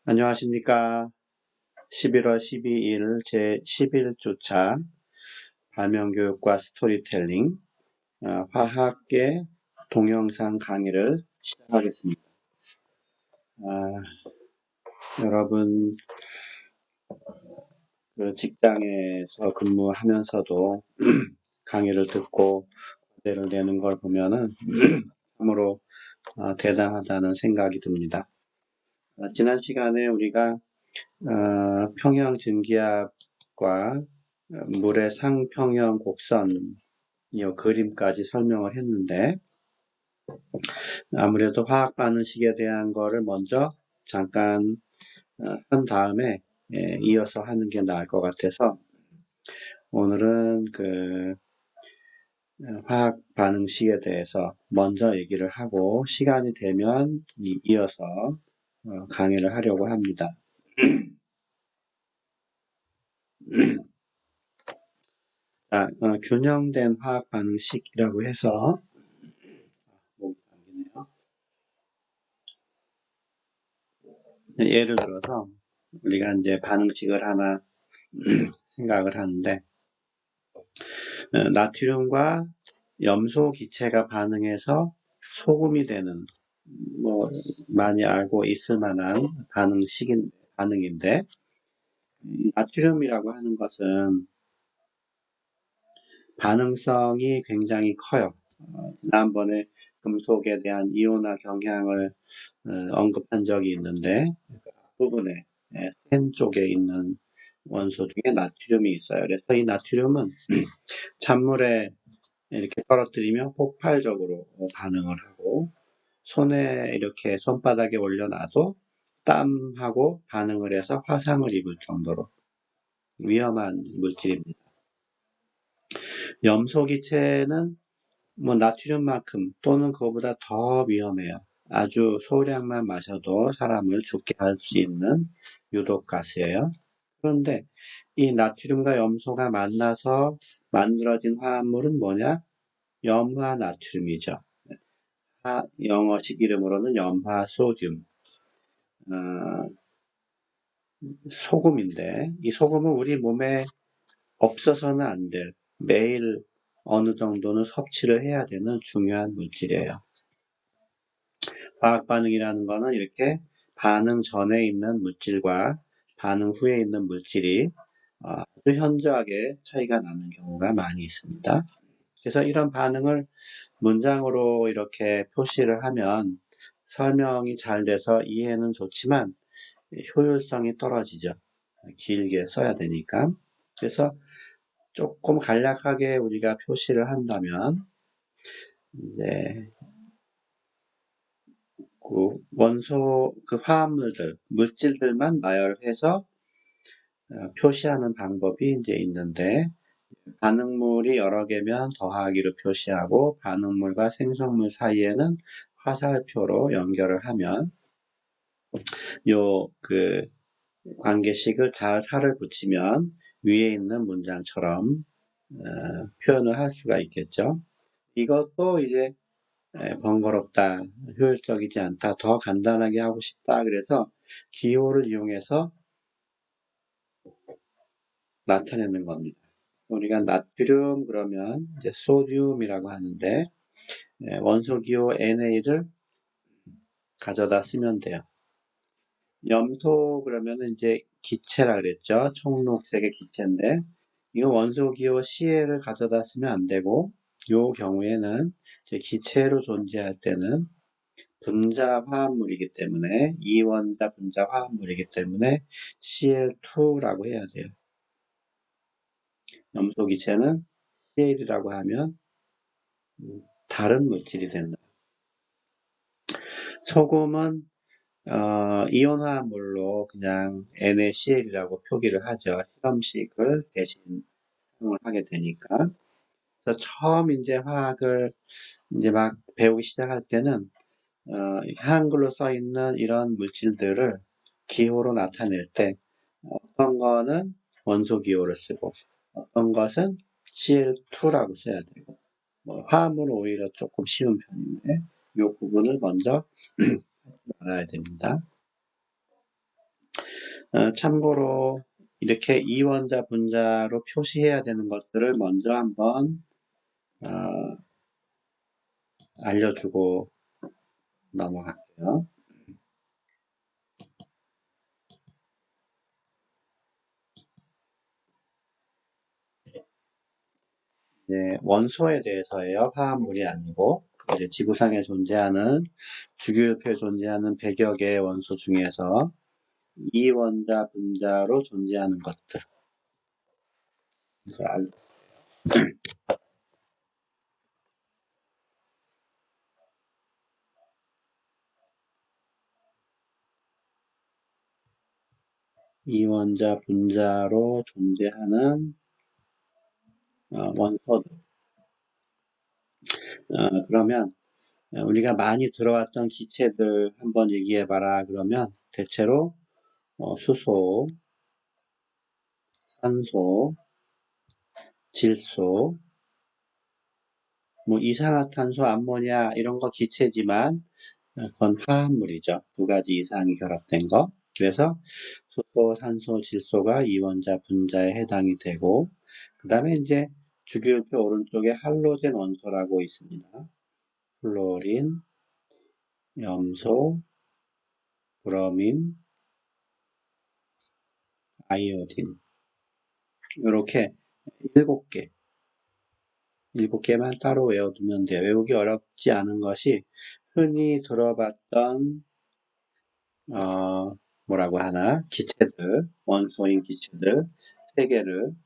안녕하십니까. 11월 12일 제11주차 발명교육과 스토리텔링 화학계 동영상 강의를 시작하겠습니다. 여러분 직장에서 근무하면서도 강의를 듣고 과제를 내는 걸 보면은 참으로 대단하다는 생각이 듭니다. 지난 시간에 우리가 평형 증기압과 물의 상평형 곡선 이 그림까지 설명을 했는데 아무래도 화학 반응식에 대한 거를 먼저 잠깐 한 다음에 이어서 하는 게 나을 것 같아서 오늘은 화학 반응식에 대해서 먼저 얘기를 하고 시간이 되면 이어서 강의를 하려고 합니다. 균형된 화학 반응식이라고 해서 예를 들어서 우리가 이제 반응식을 하나 생각을 하는데 나트륨과 염소 기체가 반응해서 소금이 되는 많이 알고 있을 만한 반응인데 나트륨이라고 하는 것은 반응성이 굉장히 커요. 지난번에 금속에 대한 이온화 경향을 언급한 적이 있는데 그 부분에 센 쪽에 있는 원소 중에 나트륨이 있어요. 그래서 이 나트륨은 찬물에 이렇게 떨어뜨리면 폭발적으로 반응을 하고 손에 이렇게 손바닥에 올려놔도 땀하고 반응을 해서 화상을 입을 정도로 위험한 물질입니다. 염소 기체는 나트륨만큼 또는 그거보다 더 위험해요. 아주 소량만 마셔도 사람을 죽게 할 수 있는 유독가스예요. 그런데 이 나트륨과 염소가 만나서 만들어진 화합물은 뭐냐? 염화나트륨이죠. 영어식 이름으로는 염화소듐. 소금인데 이 소금은 우리 몸에 없어서는 안 될, 매일 어느 정도는 섭취를 해야 되는 중요한 물질이에요. 화학 반응이라는 거는 이렇게 반응 전에 있는 물질과 반응 후에 있는 물질이 아주 현저하게 차이가 나는 경우가 많이 있습니다. 그래서 이런 반응을 문장으로 이렇게 표시를 하면 설명이 잘 돼서 이해는 좋지만 효율성이 떨어지죠. 길게 써야 되니까. 그래서 조금 간략하게 우리가 표시를 한다면 이제 원소 화합물들, 물질들만 나열해서 표시하는 방법이 이제 있는데 반응물이 여러 개면 더하기로 표시하고 반응물과 생성물 사이에는 화살표로 연결을 하면 관계식을 잘 살을 붙이면 위에 있는 문장처럼 표현을 할 수가 있겠죠. 이것도 이제 번거롭다, 효율적이지 않다, 더 간단하게 하고 싶다. 그래서 기호를 이용해서 나타내는 겁니다. 우리가 나트륨 그러면 이제 소듐이라고 하는데 원소 기호 NA를 가져다 쓰면 돼요. 염소 그러면은 이제 기체라 그랬죠. 청록색의 기체인데 이거 원소 기호 CL을 가져다 쓰면 안 되고 이 경우에는 이제 기체로 존재할 때는 분자 화합물이기 때문에 이원자 분자 화합물이기 때문에 Cl2라고 해야 돼요. 염소 기체는 CL이라고 하면 다른 물질이 된다. 소금은 이온화합물로 그냥 NaCl이라고 표기를 하죠. 실험식을 대신 사용을 하게 되니까. 그래서 처음 이제 화학을 이제 막 배우기 시작할 때는 한글로 써 있는 이런 물질들을 기호로 나타낼 때 어떤 거는 원소 기호를 쓰고 어떤 것은 Cl2라고 써야 되고 화합물은 오히려 조금 쉬운 편인데 이 부분을 먼저 알아야 됩니다. 참고로 이렇게 이원자 분자로 표시해야 되는 것들을 먼저 한번 알려주고 넘어갈게요. 이제 원소에 대해서예요. 화합물이 아니고 이제 지구상에 존재하는 주기율표에 존재하는 100여 개의 원소 중에서 이원자 분자로 존재하는 것들. 이원자 분자로 존재하는 원소들. 그러면 우리가 많이 들어왔던 기체들 한번 얘기해봐라. 그러면 대체로 수소, 산소, 질소, 뭐 이산화탄소, 암모니아 이런 거 기체지만 그건 화합물이죠. 두 가지 이상이 결합된 거. 그래서 수소, 산소, 질소가 이원자 분자에 해당이 되고 그 다음에 이제 주기율표 오른쪽에 할로젠 원소라고 있습니다. 플로린, 염소, 브로민, 아이오딘 이렇게 7개 7개만 따로 외워두면 돼요. 외우기 어렵지 않은 것이 흔히 들어봤던 뭐라고 하나 기체들 원소인 기체들 3개를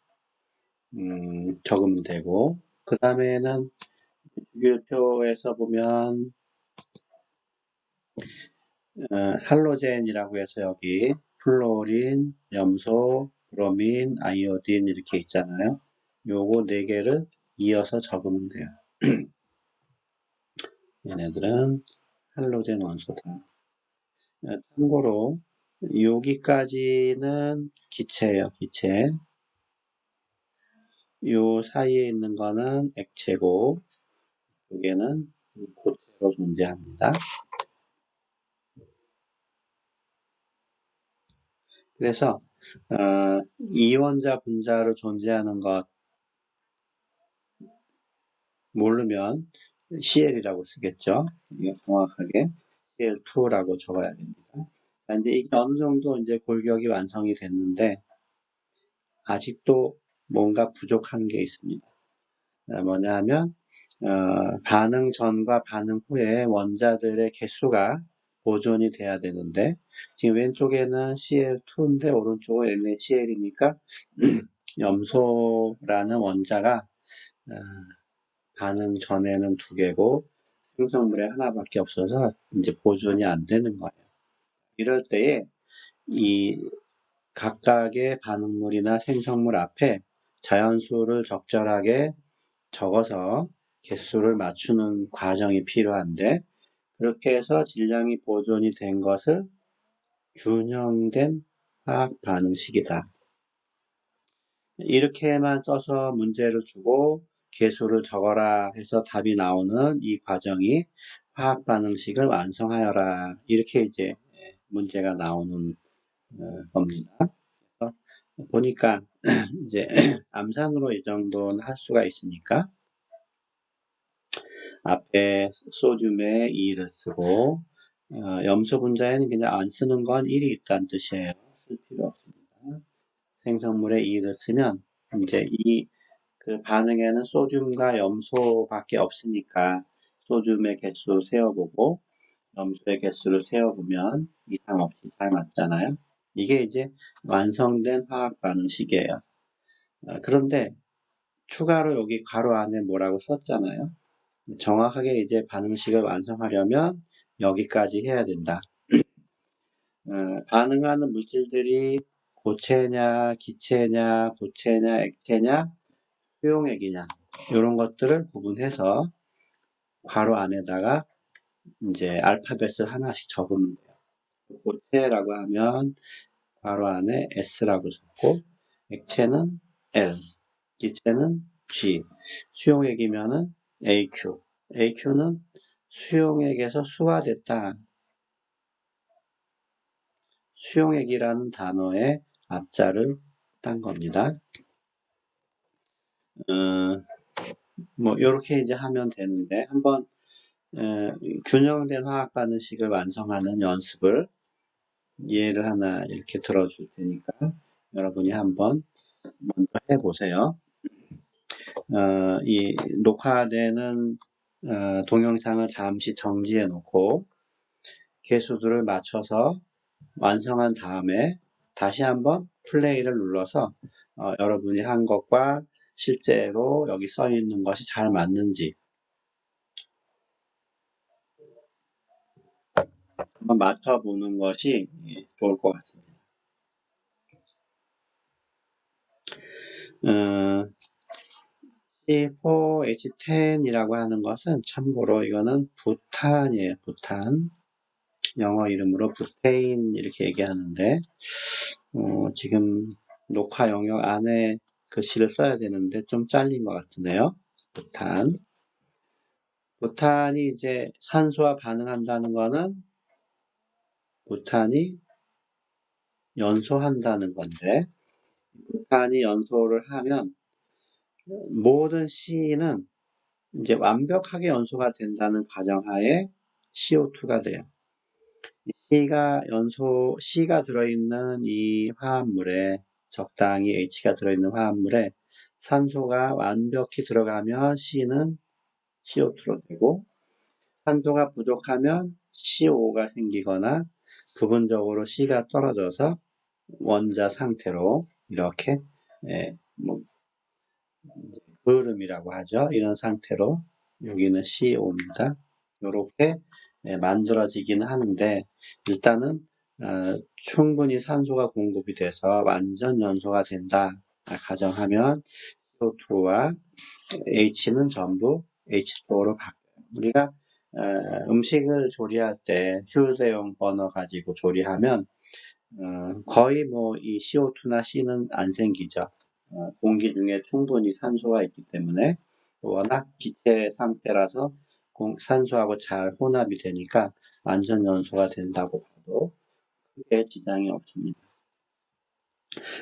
적으면 되고 그 다음에는 주기율표에서 보면 할로젠이라고 해서 여기 플로린, 염소, 브로민, 아이오딘 이렇게 있잖아요. 요거 4개를 이어서 적으면 돼요. 얘네들은 할로젠 원소다. 참고로 여기까지는 기체예요. 기체. 요 사이에 있는 거는 액체고 여기는 고체로 존재합니다. 그래서 이원자 분자로 존재하는 것 모르면 CL이라고 쓰겠죠. 이거 정확하게 CL2라고 적어야 됩니다. 근데 이게 어느 정도 이제 골격이 완성이 됐는데 아직도 뭔가 부족한 게 있습니다. 뭐냐 하면 반응 전과 반응 후에 원자들의 개수가 보존이 돼야 되는데 지금 왼쪽에는 CL2인데 오른쪽은 NaCl이니까 염소라는 원자가 반응 전에는 2개고 생성물에 하나밖에 없어서 이제 보존이 안 되는 거예요. 이럴 때에 이 각각의 반응물이나 생성물 앞에 자연수를 적절하게 적어서 개수를 맞추는 과정이 필요한데 그렇게 해서 질량이 보존이 된 것을 균형된 화학 반응식이다. 이렇게만 써서 문제를 주고 개수를 적어라 해서 답이 나오는 이 과정이 화학 반응식을 완성하여라 이렇게 이제 문제가 나오는 겁니다. 보니까 이제 암산으로 이 정도는 할 수가 있으니까 앞에 소듐에 2를 쓰고 염소 분자에는 그냥 안 쓰는 건 1이 있다는 뜻이에요. 쓸 필요 없습니다. 생성물에 2를 쓰면 이제 그 반응에는 소듐과 염소밖에 없으니까 소듐의 개수 세어보고 염소의 개수를 세어보면 이상 없이 잘 맞잖아요. 이게 이제 완성된 화학 반응식이에요. 그런데 추가로 여기 괄호 안에 뭐라고 썼잖아요. 정확하게 이제 반응식을 완성하려면 여기까지 해야 된다. 반응하는 물질들이 고체냐, 기체냐, 고체냐, 액체냐, 수용액이냐 이런 것들을 구분해서 괄호 안에다가 이제 알파벳을 하나씩 적으면 돼요. 고체라고 하면 괄호 안에 S라고 적고 액체는 L, 기체는 G, 수용액이면은 AQ. AQ는 수용액에서 수화됐다. 수용액이라는 단어의 앞자를 딴 겁니다. 뭐 이렇게 이제 하면 되는데 한번 균형된 화학 반응식을 완성하는 연습을 예를 하나 이렇게 들어줄 테니까 여러분이 한번 먼저 해보세요. 이 녹화되는 동영상을 잠시 정지해 놓고 개수들을 맞춰서 완성한 다음에 다시 한번 플레이를 눌러서 여러분이 한 것과 실제로 여기 써 있는 것이 잘 맞는지 한번 맞춰보는 것이 좋을 것 같습니다. C4H10이라고 하는 것은 참고로 이거는 부탄이에요. 부탄. 영어 이름으로 부테인 이렇게 얘기하는데 지금 녹화 영역 안에 글씨를 써야 되는데 좀 잘린 것 같은데요. 부탄. 부탄이 이제 산소와 반응한다는 거는 부탄이 연소한다는 건데 부탄이 연소를 하면 모든 C는 이제 완벽하게 연소가 된다는 가정하에 CO2가 돼요. C가 들어있는 이 화합물에 적당히 H가 들어있는 화합물에 산소가 완벽히 들어가면 C는 CO2로 되고 산소가 부족하면 CO가 생기거나 부분적으로 C가 떨어져서 원자 상태로 이렇게 뭐 그름이라고 하죠. 이런 상태로 여기는 CO입니다. 이렇게 만들어지기는 하는데 일단은 충분히 산소가 공급이 돼서 완전 연소가 된다 가정하면 CO2와 H는 전부 H2O로 바뀌어요. 우리가 음식을 조리할 때 휴대용 버너 가지고 조리하면 거의 뭐 이 CO2나 C는 안 생기죠. 공기 중에 충분히 산소가 있기 때문에 워낙 기체 상태라서 산소하고 잘 혼합이 되니까 완전 연소가 된다고 봐도 크게 지장이 없습니다.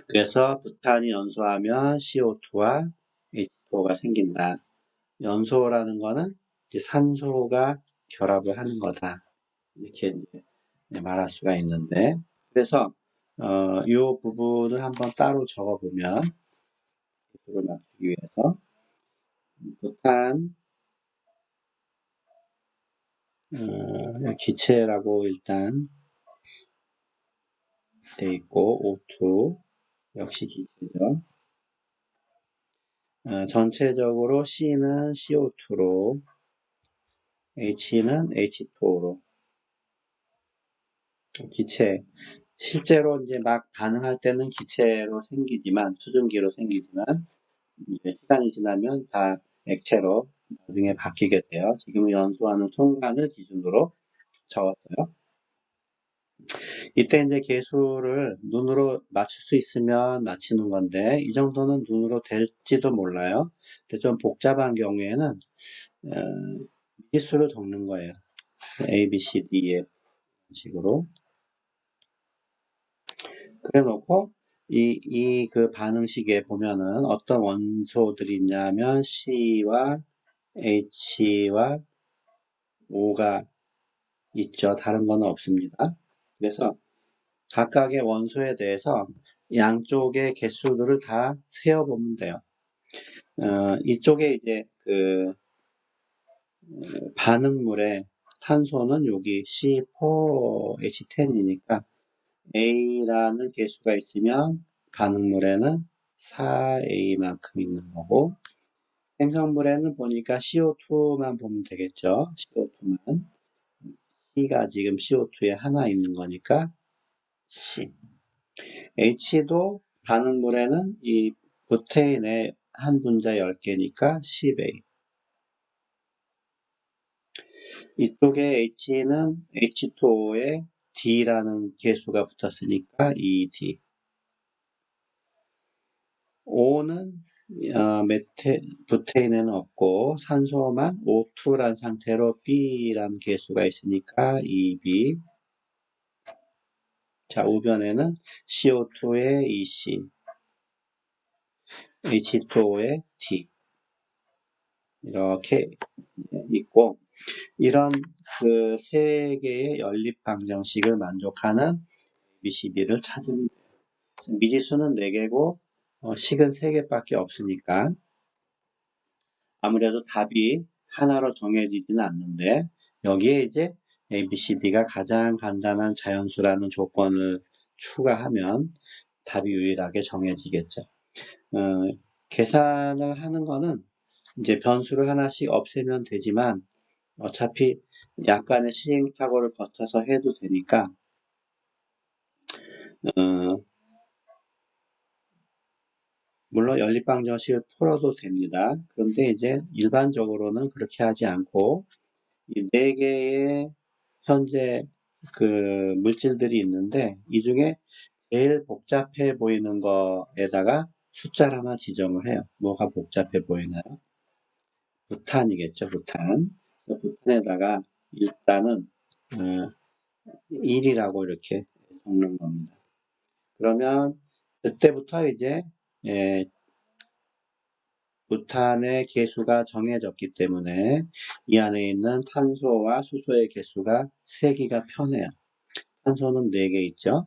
그래서 부탄이 연소하면 CO2와 H2O가 생긴다. 연소라는 거는 이제 산소가 결합을 하는 거다. 이렇게 말할 수가 있는데 그래서 이 부분을 한번 따로 적어보면 기술을 맞추기 위해서 부탄 기체라고 일단 돼 있고 O2 역시 기체죠. 전체적으로 C는 CO2로 H는 H2O로 기체 실제로 이제 막 반응할 때는 기체로 생기지만 수증기로 생기지만 이제 시간이 지나면 다 액체로 나중에 바뀌게 돼요. 지금 연소하는 순간을 기준으로 적었어요. 이때 이제 개수를 눈으로 맞출 수 있으면 맞히는 건데 이 정도는 눈으로 될지도 몰라요. 근데 좀 복잡한 경우에는 미지수를 적는 거예요. A, B, C, D, E, F 식으로 그래 놓고 이 그 반응식에 보면은 어떤 원소들이 있냐면 C와 H와 O가 있죠. 다른 건 없습니다. 그래서 각각의 원소에 대해서 양쪽의 개수들을 다 세어보면 돼요. 이쪽에 이제 그 반응물에 탄소는 여기 C4H10이니까 A라는 개수가 있으면 반응물에는 4A만큼 있는 거고 생성물에는 보니까 CO2만 보면 되겠죠. CO2만. C가 지금 CO2에 하나 있는 거니까 C. H도 반응물에는 이 부테인의 한 분자 10개니까 10A. 이쪽에 H는 H2O에 D라는 개수가 붙었으니까 2D. O는 부테인에는 없고 산소만 O2란 상태로 B라는 개수가 있으니까 2B. 자, 우변에는 CO2의 EC, H2O의 D 이렇게 있고, 이런 그 세 개의 연립 방정식을 만족하는 ABCD를 찾으면 돼요. 미지수는 4개고 식은 3개밖에 없으니까 아무래도 답이 하나로 정해지지는 않는데, 여기에 이제 ABCD가 가장 간단한 자연수라는 조건을 추가하면 답이 유일하게 정해지겠죠. 계산을 하는 거는 이제 변수를 하나씩 없애면 되지만 어차피 약간의 시행착오를 거쳐서 해도 되니까 물론 연립방정식을 풀어도 됩니다. 그런데 이제 일반적으로는 그렇게 하지 않고 이 4개의 현재 그 물질들이 있는데 이 중에 제일 복잡해 보이는 거에다가 숫자를 하나 지정을 해요. 뭐가 복잡해 보이나요? 부탄이겠죠, 부탄. 부탄에다가 일단은 1이라고 이렇게 적는 겁니다. 그러면 그때부터 이제 부탄의 개수가 정해졌기 때문에 이 안에 있는 탄소와 수소의 개수가 세기가 편해요. 탄소는 4개 있죠.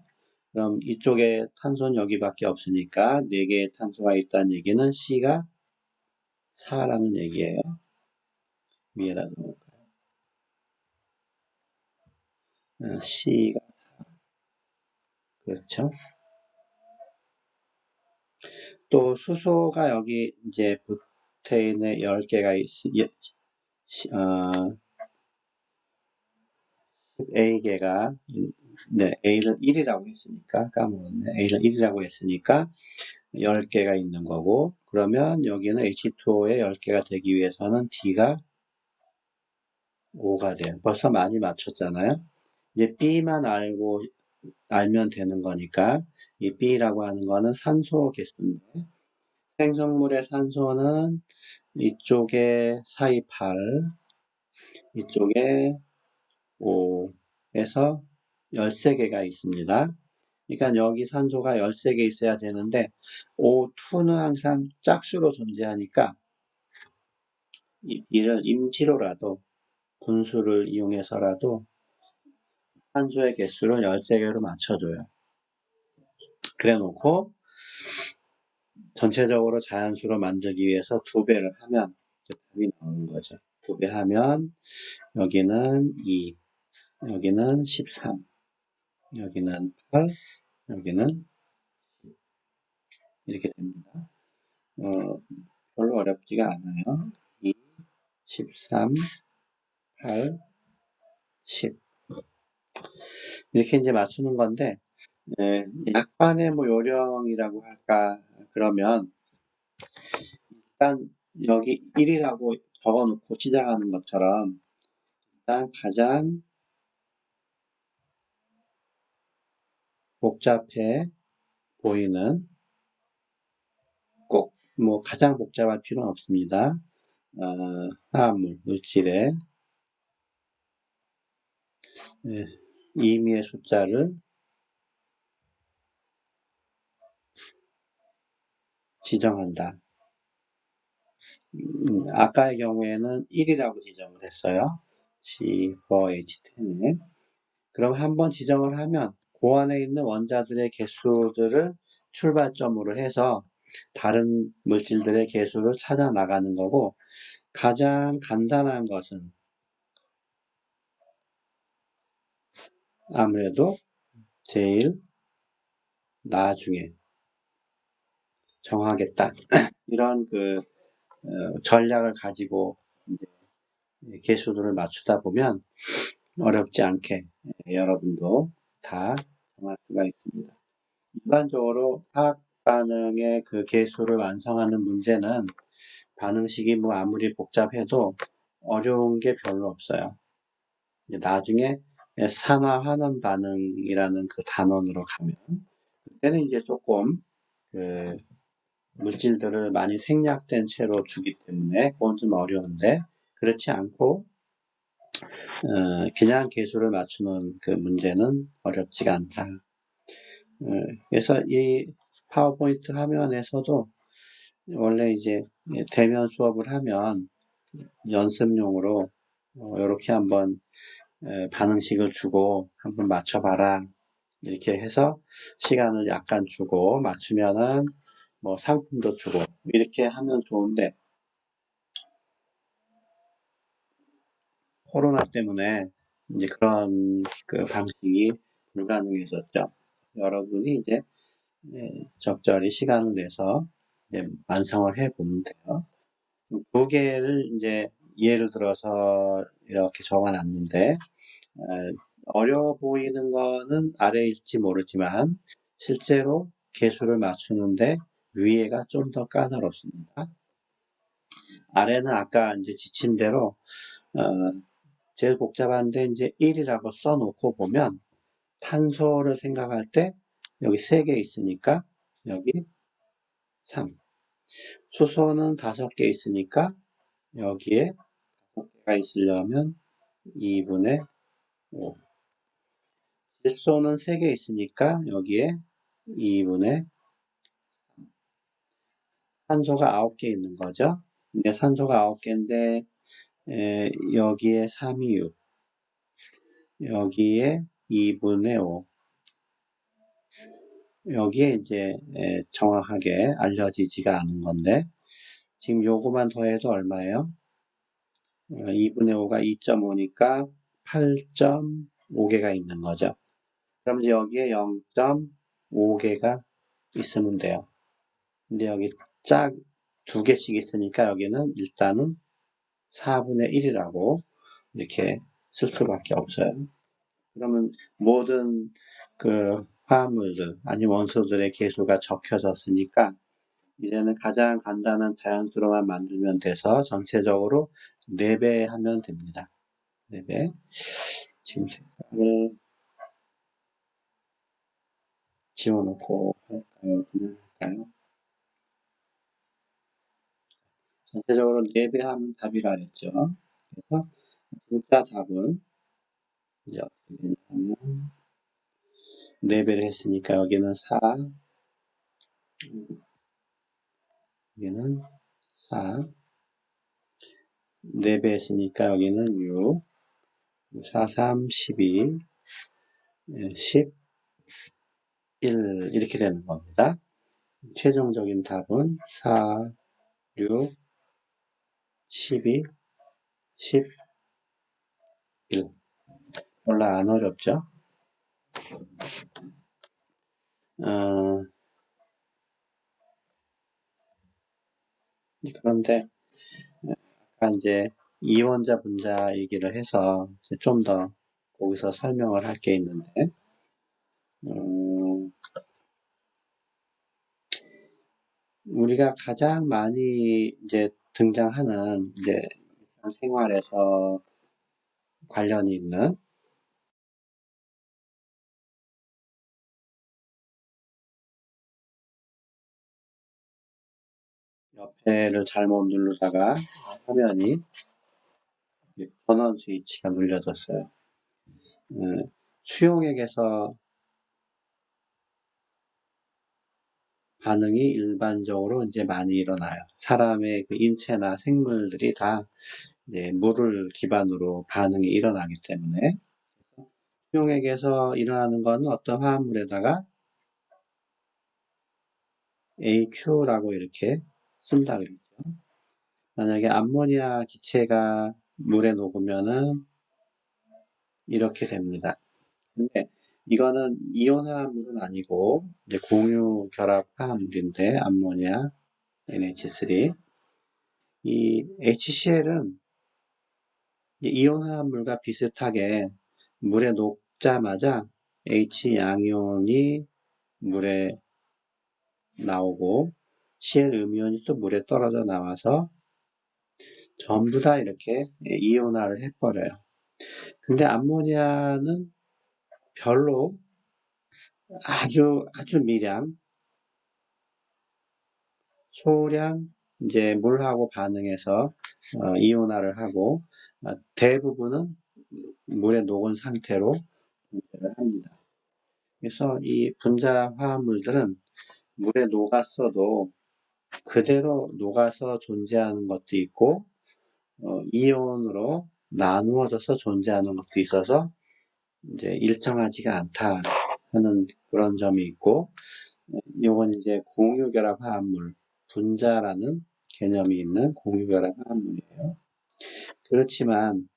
그럼 이쪽에 탄소는 여기밖에 없으니까 4개의 탄소가 있다는 얘기는 C가 4라는 얘기예요. 위에다 놓을까요? C가 그렇죠. 또 수소가 여기 이제 부테인에 10개가 A개가 A를 1이라고 했으니까 까먹었네. A를 1이라고 했으니까 10개가 있는 거고, 그러면 여기는 H2O에 10개가 되기 위해서는 D가 5가 돼요. 벌써 많이 맞췄잖아요. 이제 B만 알면 되는 거니까 이 B라고 하는 거는 산소 개수인데, 생성물의 산소는 이쪽에 428, 이쪽에 5에서 13개가 있습니다. 그러니까 여기 산소가 13개 있어야 되는데 O2는 항상 짝수로 존재하니까 이 B를 임시로라도 분수를 이용해서라도 산소의 개수를 13개로 맞춰줘요. 그래 놓고 전체적으로 자연수로 만들기 위해서 2배를 하면 답이 나오는 거죠. 2배 하면 여기는 2, 여기는 13, 여기는 8, 여기는 이렇게 됩니다. 별로 어렵지가 않아요. 2, 13, 8, 10 이렇게 이제 맞추는 건데, 약간의 뭐 요령이라고 할까 그러면 일단 여기 1이라고 적어놓고 시작하는 것처럼 일단 가장 복잡해 보이는, 꼭 뭐 가장 복잡할 필요는 없습니다. 화합물, 물질의 임의의 숫자를 지정한다. 아까의 경우에는 1이라고 지정을 했어요. C4H10에. 그럼 한번 지정을 하면 그 안에 있는 원자들의 개수들을 출발점으로 해서 다른 물질들의 개수를 찾아 나가는 거고, 가장 간단한 것은 아무래도 제일 나중에 정하겠다. 이런 그 전략을 가지고 이제 개수들을 맞추다 보면 어렵지 않게 여러분도 다 정할 수가 있습니다. 일반적으로 화학 반응의 그 개수를 완성하는 문제는 반응식이 뭐 아무리 복잡해도 어려운 게 별로 없어요. 나중에 산화 환원 반응이라는 그 단원으로 가면 그때는 이제 조금 그 물질들을 많이 생략된 채로 주기 때문에 그건 좀 어려운데, 그렇지 않고 그냥 개수를 맞추는 그 문제는 어렵지가 않다. 그래서 이 파워포인트 화면에서도 원래 이제 대면 수업을 하면 연습용으로 이렇게 한번 반응식을 주고 한번 맞춰봐라. 이렇게 해서 시간을 약간 주고 맞추면은 뭐 상품도 주고 이렇게 하면 좋은데 코로나 때문에 이제 그런 그 방식이 불가능해졌죠. 여러분이 이제 적절히 시간을 내서 이제 완성을 해 보면 돼요. 두 개를 이제 예를 들어서 이렇게 적어 놨는데 어려워 보이는 거는 아래일지 모르지만 실제로 개수를 맞추는데 위에가 좀 더 까다롭습니다. 아래는 아까 이제 지친 대로 제일 복잡한데 이제 1이라고 써놓고 보면 탄소를 생각할 때 여기 3개 있으니까 여기 3. 수소는 5개 있으니까 여기에 5개가 있으려면 2분의 5. 질소는 3개 있으니까 여기에 2분의 산소가 9개 있는 거죠. 근데 산소가 9개인데 여기에 3이 6, 여기에 2분의 5, 여기에 이제 정확하게 알려지지가 않은 건데 지금 요거만 더해도 얼마예요? 2분의 5가 2.5니까 8.5개가 있는 거죠. 그럼 이제 여기에 0.5개가 있으면 돼요. 근데 여기 짝 2개씩 있으니까 여기는 일단은 4분의 1이라고 이렇게 쓸 수밖에 없어요. 그러면 모든 그 화합물들 아니면 원소들의 개수가 적혀졌으니까 이제는 가장 간단한 자연수로만 만들면 돼서 전체적으로 4배 하면 됩니다. 4배. 지금 색깔을 지워놓고 할까요? 그냥 할까요? 전체적으로 4배 하면 답이라 그랬죠. 그래서 진짜 답은 이제 어떻게 되냐면 4배를 했으니까 여기는 4, 여기는 4, 4배 했으니까 여기는 6, 4, 3, 12, 11 이렇게 되는 겁니다. 최종적인 답은 4, 6, 12, 11. 별로 안 어렵죠? 그런데 아까 이제 이원자 분자 얘기를 해서 좀 더 거기서 설명을 할 게 있는데 우리가 가장 많이 이제 등장하는 이제 생활에서 관련이 있는 옆에를 잘못 누르다가 화면이 전원 스위치가 눌려졌어요. 수용액에서 반응이 일반적으로 이제 많이 일어나요. 사람의 그 인체나 생물들이 다 이제 물을 기반으로 반응이 일어나기 때문에 수용액에서 일어나는 것은 어떤 화합물에다가 AQ라고 이렇게 쓴다 그랬죠. 만약에 암모니아 기체가 물에 녹으면은 이렇게 됩니다. 근데 이거는 이온 화합물은 아니고 이제 공유 결합 화합물인데 암모니아 NH3 이 HCl은 이온 화합물과 비슷하게 물에 녹자마자 H 양이온이 물에 나오고 Cl 음이온이 또 물에 떨어져 나와서 전부 다 이렇게 이온화를 해버려요. 근데 암모니아는 별로 아주 미량, 소량 이제 물하고 반응해서 이온화를 하고 대부분은 물에 녹은 상태로 존재를 합니다. 그래서 이 분자 화합물들은 물에 녹았어도 그대로 녹아서 존재하는 것도 있고, 이온으로 나누어져서 존재하는 것도 있어서 이제 일정하지가 않다 하는 그런 점이 있고, 이건 이제 공유결합 화합물, 분자라는 개념이 있는 공유결합 화합물이에요. 그렇지만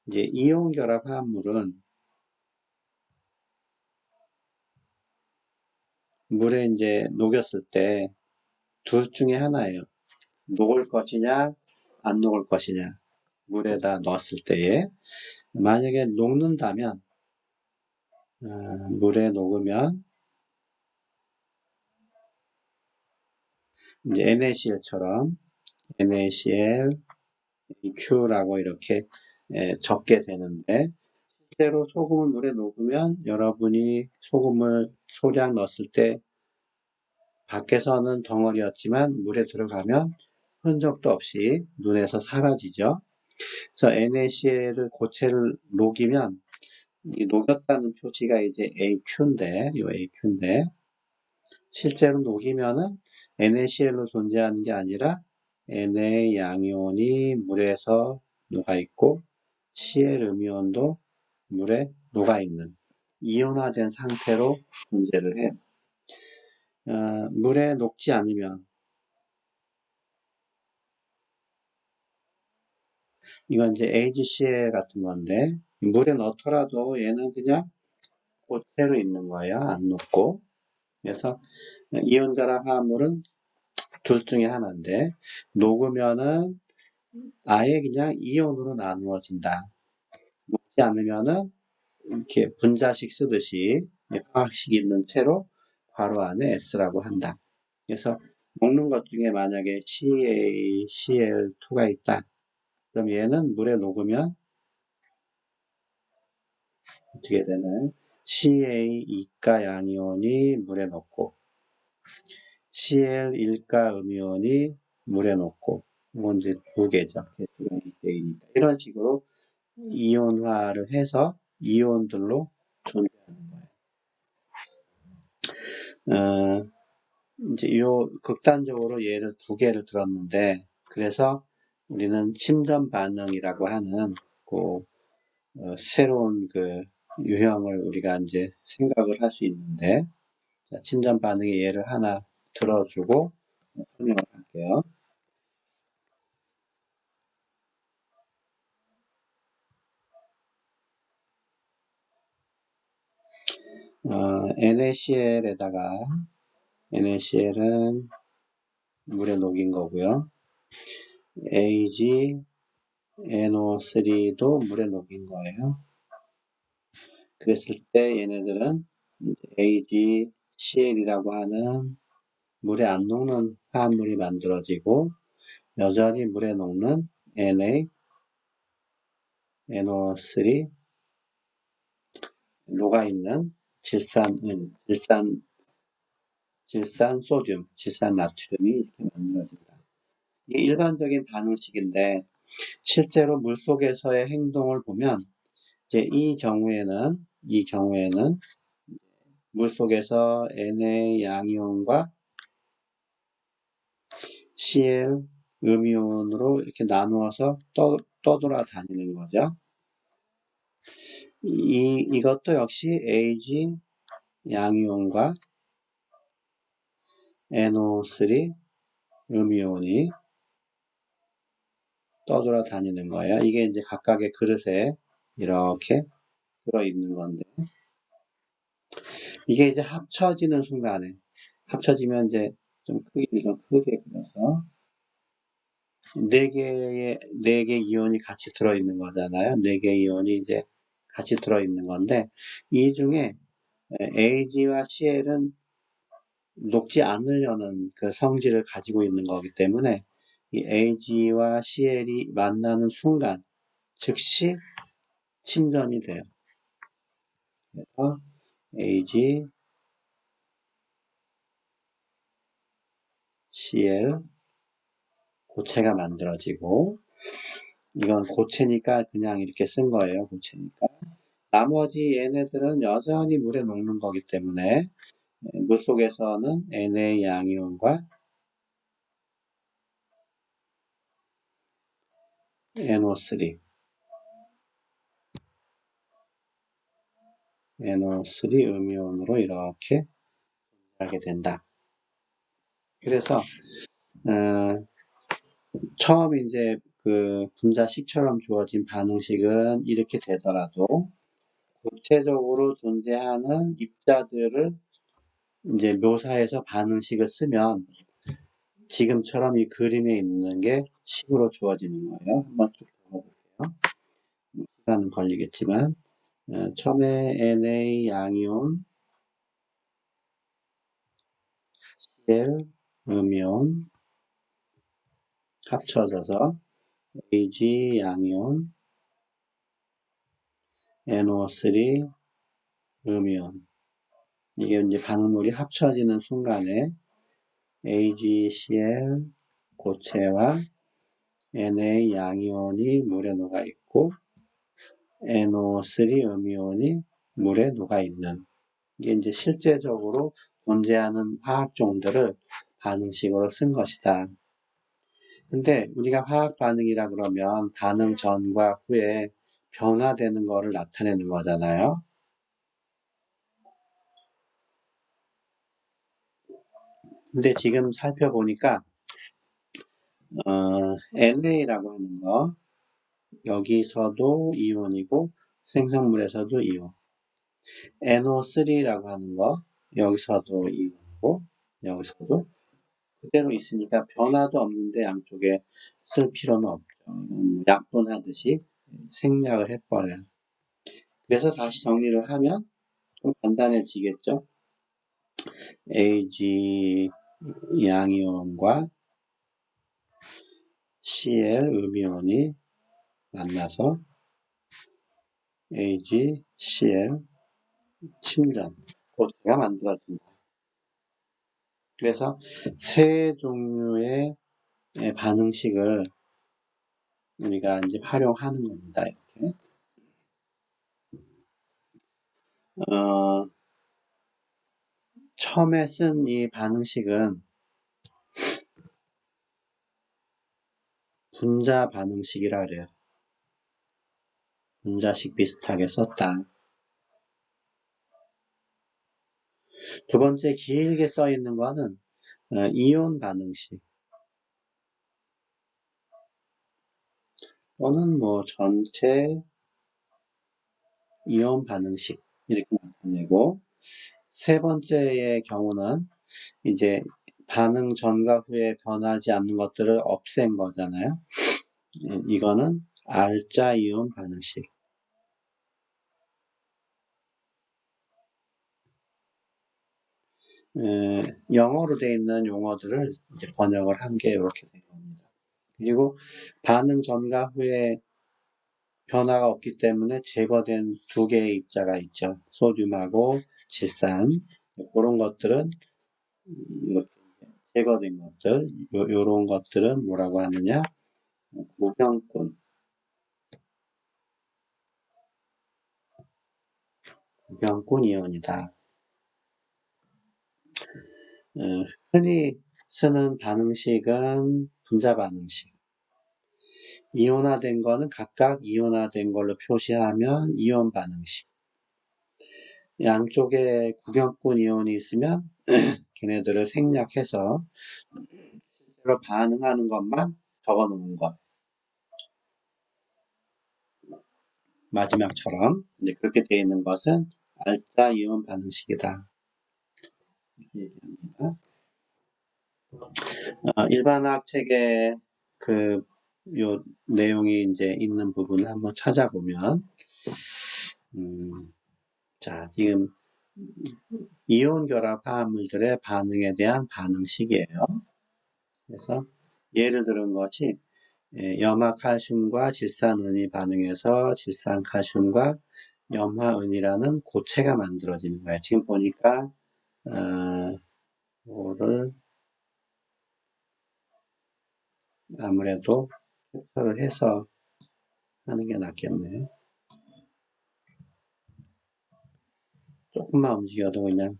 이제 이온결합 화합물은 물에 이제 녹였을 때 둘 중에 하나예요. 녹을 것이냐, 안 녹을 것이냐. 물에다 넣었을 때에 만약에 녹는다면 물에 녹으면 이제 NaCl처럼 NaCl, Q라고 이렇게 적게 되는데 실제로 소금을 물에 녹으면 여러분이 소금을 소량 넣었을 때 밖에서는 덩어리였지만 물에 들어가면 흔적도 없이 눈에서 사라지죠. 그래서 NaCl을 고체를 녹이면 이 녹였다는 표시가 이제 AQ인데, 이 AQ인데 실제로 녹이면은 NaCl로 존재하는 게 아니라 Na 양이온이 물에서 녹아있고 Cl 음이온도 물에 녹아있는 이온화된 상태로 존재를 해요. 물에 녹지 않으면 이건 이제 AgCl 같은 건데 물에 넣더라도 얘는 그냥 고체로 있는 거예요. 안 녹고. 그래서 이온결합 화합물은 둘 중에 하나인데 녹으면은 아예 그냥 이온으로 나누어진다. 녹지 않으면은 이렇게 분자식 쓰듯이 화학식 있는 채로 괄호 안에 S라고 한다. 그래서 녹는 것 중에 만약에 CaCl2가 있다. 그럼 얘는 물에 녹으면 어떻게 되나요? Ca2가 양이온이 물에 녹고 Cl1가 음이온이 물에 녹고 이건 이제 두 개죠. 이런 식으로 이온화를 해서 이온들로 존재하는 거예요. 이제 요 극단적으로 예를 두 개를 들었는데 그래서 우리는 침전 반응이라고 하는 그 새로운 그 유형을 우리가 이제 생각을 할 수 있는데 자, 침전 반응의 예를 하나 들어주고 설명을 할게요. NaCl에다가 NaCl은 물에 녹인 거고요. AgNO3도 물에 녹인 거예요. 그랬을 때 얘네들은 AgCl이라고 하는 물에 안 녹는 화합물이 만들어지고 여전히 물에 녹는 NaNO3 녹아있는 질산 소듐, 질산 나트륨이 이렇게 만들어진다. 이게 일반적인 반응식인데 실제로 물속에서의 행동을 보면 이제 이 경우에는 물속에서 Na 양이온과 Cl 음이온으로 이렇게 나누어서 떠돌아다니는 거죠. 이것도 역시 Ag 양이온과 NO3 음이온이 떠돌아다니는 거예요. 이게 이제 각각의 그릇에 이렇게 들어있는 건데 이게 이제 합쳐지는 순간에 합쳐지면 이제 좀 크게 그려서 네 개 이온이 같이 들어있는 거잖아요. 네 개 이온이 이제 같이 들어있는 건데 이 중에 Ag와 Cl은 녹지 않으려는 그 성질을 가지고 있는 거기 때문에 이 Ag와 Cl이 만나는 순간 즉시 침전이 돼요. 그래서 Ag, Cl 고체가 만들어지고 이건 고체니까 그냥 이렇게 쓴 거예요. 고체니까 나머지 얘네들은 여전히 물에 녹는 거기 때문에 물속에서는 Na 양이온과 NO3 음이온으로 이렇게 하게 된다. 그래서 처음 이제 그 분자식처럼 주어진 반응식은 이렇게 되더라도 구체적으로 존재하는 입자들을 이제 묘사해서 반응식을 쓰면 지금처럼 이 그림에 있는 게 식으로 주어지는 거예요. 한번 쭉 읽어볼게요. 시간은 걸리겠지만 처음에 Na 양이온, Cl 음이온 합쳐져서 Ag 양이온, NO3 음이온. 이게 이제 반응물이 합쳐지는 순간에 AgCl 고체와 Na 양이온이 물에 녹아 있고 NO3 음이온이 물에 녹아 있는, 이게 이제 실제적으로 존재하는 화학종들을 반응식으로 쓴 것이다. 근데 우리가 화학 반응이라 그러면 반응 전과 후에 변화되는 거를 나타내는 거잖아요. 근데 지금 살펴보니까 NA라고 하는 거, 여기서도 이온이고 생성물에서도 이온, NO3라고 하는 거, 여기서도 이온이고 여기서도 그대로 있으니까 변화도 없는데 양쪽에 쓸 필요는 없죠. 약분하듯이 생략을 해버려요. 그래서 다시 정리를 하면 좀 간단해지겠죠. Ag 양이온과 Cl 음이온이 만나서 AgCl 침전, 고체가 만들어진다. 그래서 세 종류의 반응식을 우리가 이제 활용하는 겁니다. 이렇게. 처음에 쓴 이 반응식은 분자 반응식이라 그래요. 분자식 비슷하게 썼다. 두 번째 길게 써 있는 거는 이온 반응식 또는 뭐 전체 이온 반응식 이렇게 나타내고, 세 번째의 경우는 이제 반응 전과 후에 변하지 않는 것들을 없앤 거잖아요. 이거는 R자 이온 반응식. 영어로 되어 있는 용어들을 이제 번역을 한 게 이렇게 된 겁니다. 그리고 반응 전과 후에 변화가 없기 때문에 제거된 두 개의 입자가 있죠. 소듐하고 질산. 그런 것들은 이렇게 제거된 것들, 요런 것들은 뭐라고 하느냐? 무경꾼 이온이다. 흔히 쓰는 반응식은 분자 반응식. 이온화된 거는 각각 이온화된 걸로 표시하면 이온 반응식. 양쪽에 구경꾼 이온이 있으면 걔네들을 생략해서 실제로 반응하는 것만 적어 놓은 것. 마지막처럼 이제 그렇게 되어 있는 것은 알자 이온 반응식이다. 이렇게 얘기합니다. 일반화학 책에 요 내용이 이제 있는 부분을 한번 찾아보면, 자, 지금 이온 결합 화합물들의 반응에 대한 반응식이에요. 그래서 예를 들은 것이 염화칼슘과 질산은이 반응해서 질산칼슘과 염화은이라는 고체가 만들어지는 거예요. 지금 보니까 이거를 아무래도 캡처를 해서 하는 게 낫겠네요. 조금만 움직여도 그냥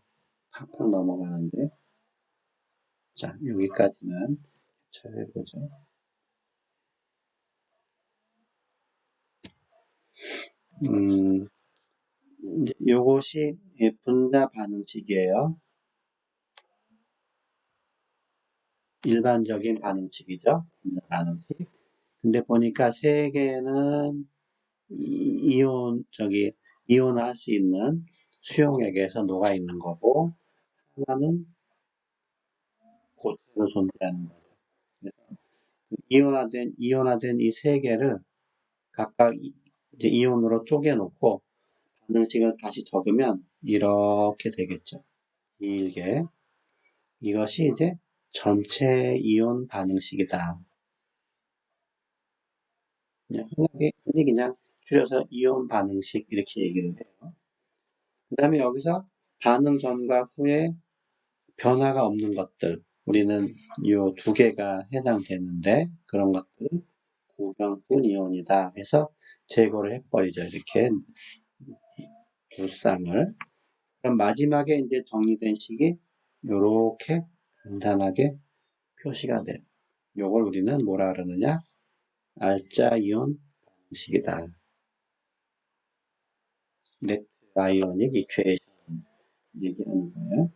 팍팍 넘어가는데. 자, 여기까지만 잘 해보죠. 이제 요것이 분자 반응식이에요. 일반적인 반응식이죠. 분자 반응식. 근데 보니까 세 개는 이온화할 수 있는 수용액에서 녹아 있는 거고, 하나는 고체로 존재하는 거죠. 그래서 이온화된 이 세 개를 각각 이제 이온으로 쪼개놓고 반응식을 다시 적으면 이렇게 되겠죠. 길게. 이것이 이제 전체 이온 반응식이다. 흔히 그냥 줄여서 이온 반응식 이렇게 얘기를 해요. 그 다음에 여기서 반응 전과 후에 변화가 없는 것들, 우리는 이 두 개가 해당되는데 그런 것들 고경분 이온이다 해서 제거를 해버리죠. 이렇게 두 쌍을. 그럼 마지막에 이제 정리된 식이 이렇게 간단하게 표시가 돼요. 요걸 우리는 뭐라 그러느냐? 알짜 이온 식이다. 네트 아이오닉 이퀘이션 얘기하는 거예요.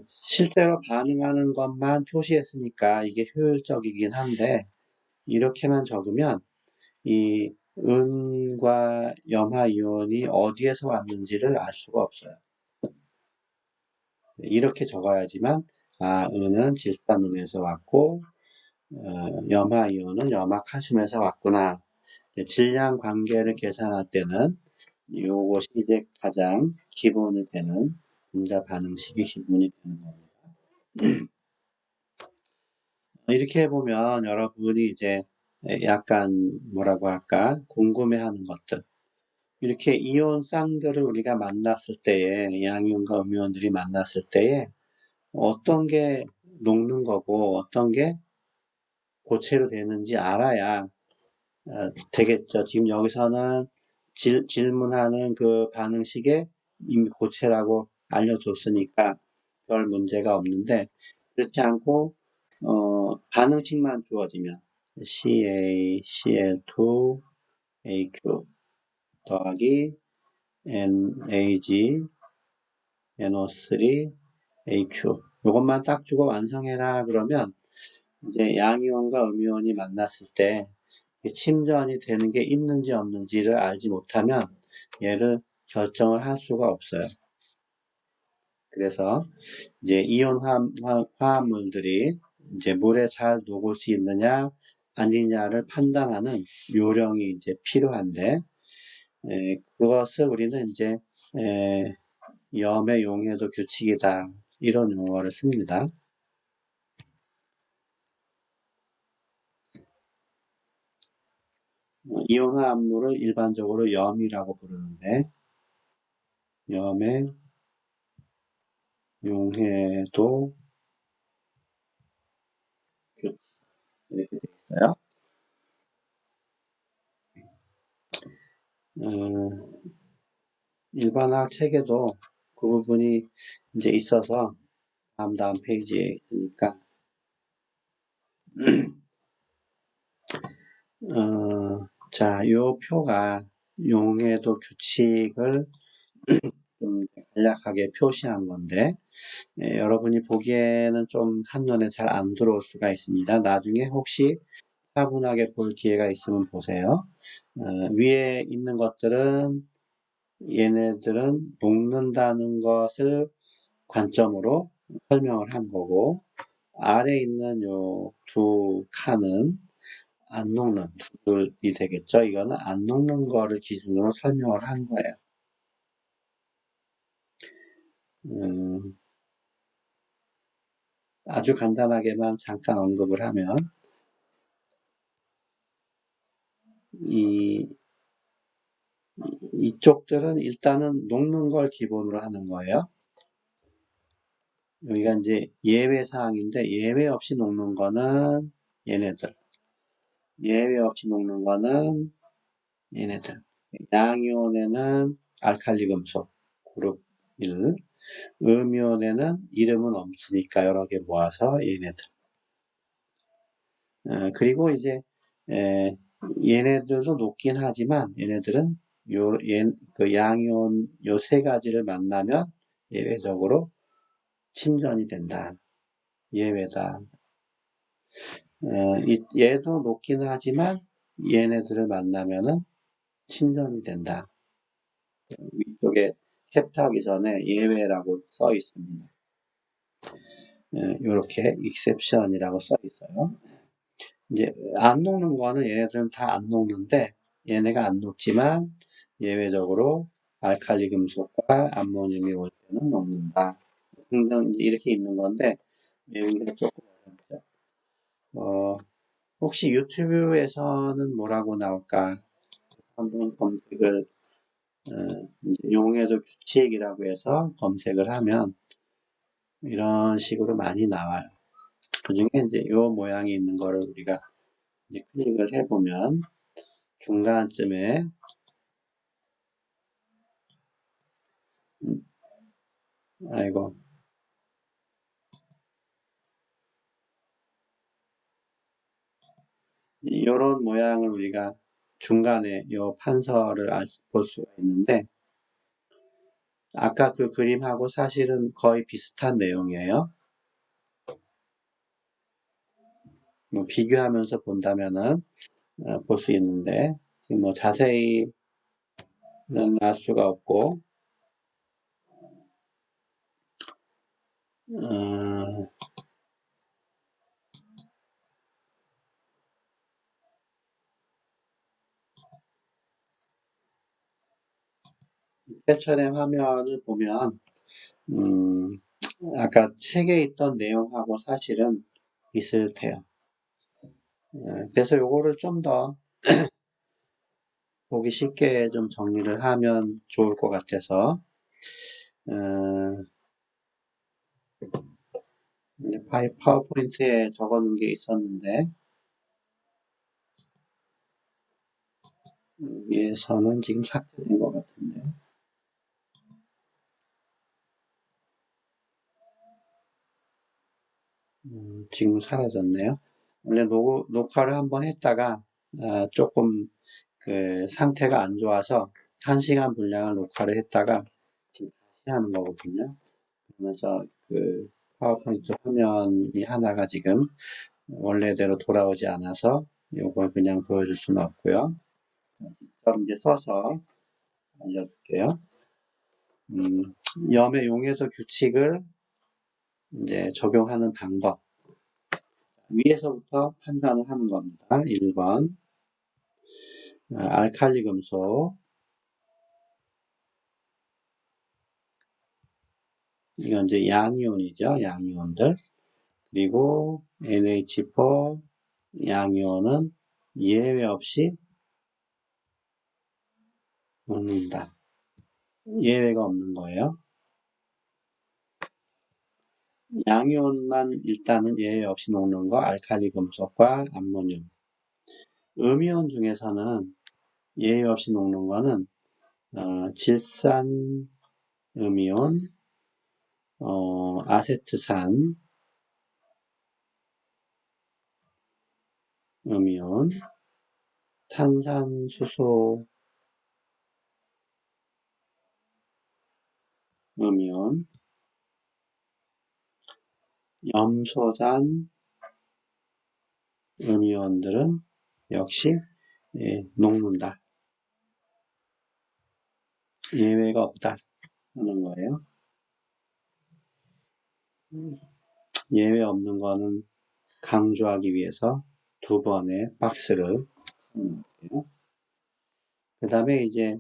실제로 반응하는 것만 표시했으니까 이게 효율적이긴 한데 이렇게만 적으면 이 은과 염화 이온이 어디에서 왔는지를 알 수가 없어요. 이렇게 적어야지만 은은 질산은에서 왔고 염화 이온은 염화칼슘에서 왔구나. 질량 관계를 계산할 때는 이것이 이제 가장 기본이 되는 분자 반응식이 기본이 되는 겁니다. 이렇게 해보면 여러분이 이제 약간 뭐라고 할까 궁금해하는 것들, 이렇게 이온 쌍들을 우리가 만났을 때에 양이온과 음이온들이 만났을 때에 어떤 게 녹는 거고 어떤 게 고체로 되는지 알아야 되겠죠. 지금 여기서는 질문하는 그 반응식에 이미 고체라고 알려줬으니까 별 문제가 없는데 그렇지 않고 반응식만 주어지면 CA, CL2, AQ 더하기 NAG, NO3, AQ 이것만 딱 주고 완성해라 그러면 이제 양이온과 음이온이 만났을 때 침전이 되는 게 있는지 없는지를 알지 못하면 얘를 결정을 할 수가 없어요. 그래서 이제 이온 화합물들이 이제 물에 잘 녹을 수 있느냐 아니냐를 판단하는 요령이 이제 필요한데 그것을 우리는 이제 염의 용해도 규칙이다 이런 용어를 씁니다. 이온 화합물을 일반적으로 염이라고 부르는데 염의 용해도 규칙 이렇게 되어 있어요. 일반화학 책에도 그 부분이 이제 있어서 다음 페이지에 있으니까 자, 요 표가 용해도 규칙을 좀 간략하게 표시한 건데 여러분이 보기에는 좀 한눈에 잘 안 들어올 수가 있습니다. 나중에 혹시 차분하게 볼 기회가 있으면 보세요. 위에 있는 것들은 얘네들은 녹는다는 것을 관점으로 설명을 한 거고 아래 있는 요 두 칸은 안 녹는 둘이 되겠죠. 이거는 안 녹는 거를 기준으로 설명을 한 거예요. 아주 간단하게만 잠깐 언급을 하면 이쪽들은 일단은 녹는 걸 기본으로 하는 거예요. 여기가 이제 예외 사항인데 예외 없이 녹는 거는 얘네들. 예외 없이 녹는 거는 얘네들. 양이온에는 알칼리 금속 그룹 1. 음이온에는 이름은 없으니까 여러 개 모아서 얘네들. 그리고 이제 얘네들도 높긴 하지만 얘네들은 그 양이온 요 세 가지를 만나면 예외적으로 침전이 된다. 예외다. 얘도 높긴 하지만 얘네들을 만나면은 침전이 된다. 위쪽에 캡처하기 전에 예외라고 써 있습니다. 이렇게 exception이라고 써 있어요. 이제 안 녹는 거는 얘네들은 다 안 녹는데 얘네가 안 녹지만 예외적으로 알칼리 금속과 암모늄이 올 때는 녹는다. 이렇게 입는 건데 외우기가 조금 어렵죠. 혹시 유튜브에서는 뭐라고 나올까? 한번 검색을 용해도 규칙이라고 해서 검색을 하면 이런 식으로 많이 나와요. 그 중에 이제 요 모양이 있는 거를 우리가 이제 클릭을 해보면 중간쯤에 아이고 이런 모양을 우리가 중간에 요 판서를 볼 수가 있는데 아까 그 그림하고 사실은 거의 비슷한 내용이에요. 뭐 비교하면서 본다면은 볼 수 있는데 뭐 자세히는 알 수가 없고 캡처된 화면을 보면 아까 책에 있던 내용하고 사실은 비슷해요. 그래서 요거를 좀 더 보기 쉽게 좀 정리를 하면 좋을 것 같아서 파워포인트에 적어놓은 게 있었는데 여기에서는 지금 삭제된 것 같은데 지금 사라졌네요. 원래 녹화를 한번 했다가 조금 그 상태가 안 좋아서 1시간 분량을 녹화를 했다가 지금 다시 하는 거거든요. 그러면서 그 파워포인트 화면이 하나가 지금 원래대로 돌아오지 않아서 이걸 그냥 보여줄 수는 없고요. 그럼 이제 써서 알려줄게요. 염의 용해도 규칙을 이제 적용하는 방법. 위에서부터 판단을 하는 겁니다. 1번 알칼리 금속 이건 이제 양이온이죠. 양이온들 그리고 NH4 양이온은 예외 없이 녹는다. 예외가 없는 거예요. 양이온만 일단은 예외 없이 녹는 거 알칼리 금속과 암모늄. 음이온 중에서는 예외 없이 녹는 거는 질산 음이온, 아세트산 음이온, 탄산수소 음이온, 염소산 음이온들은 역시 녹는다. 예외가 없다 하는 거예요. 예외 없는 거는 강조하기 위해서 2번의 박스를 그 다음에 이제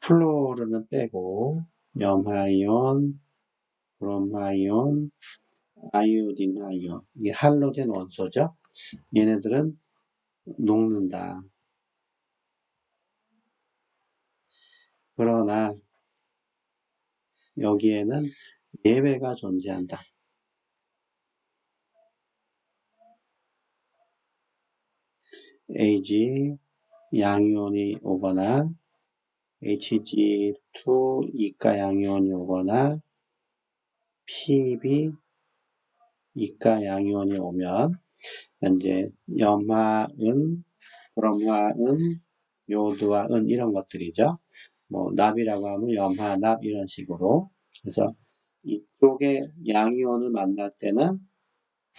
플로르는 빼고 염화이온, 브롬하이온, 아이오딘 하이온 이게 할로젠 원소죠. 얘네들은 녹는다. 그러나 여기에는 예외가 존재한다. AG 양이온이 오거나 Hg2 이가 양이온이 오거나 Pb 이가 양이온이 오면 이제 염화은, 브롬화은, 요드와 은 이런 것들이죠. 뭐 납이라고 하면 염화납 이런 식으로. 그래서 이쪽에 양이온을 만날 때는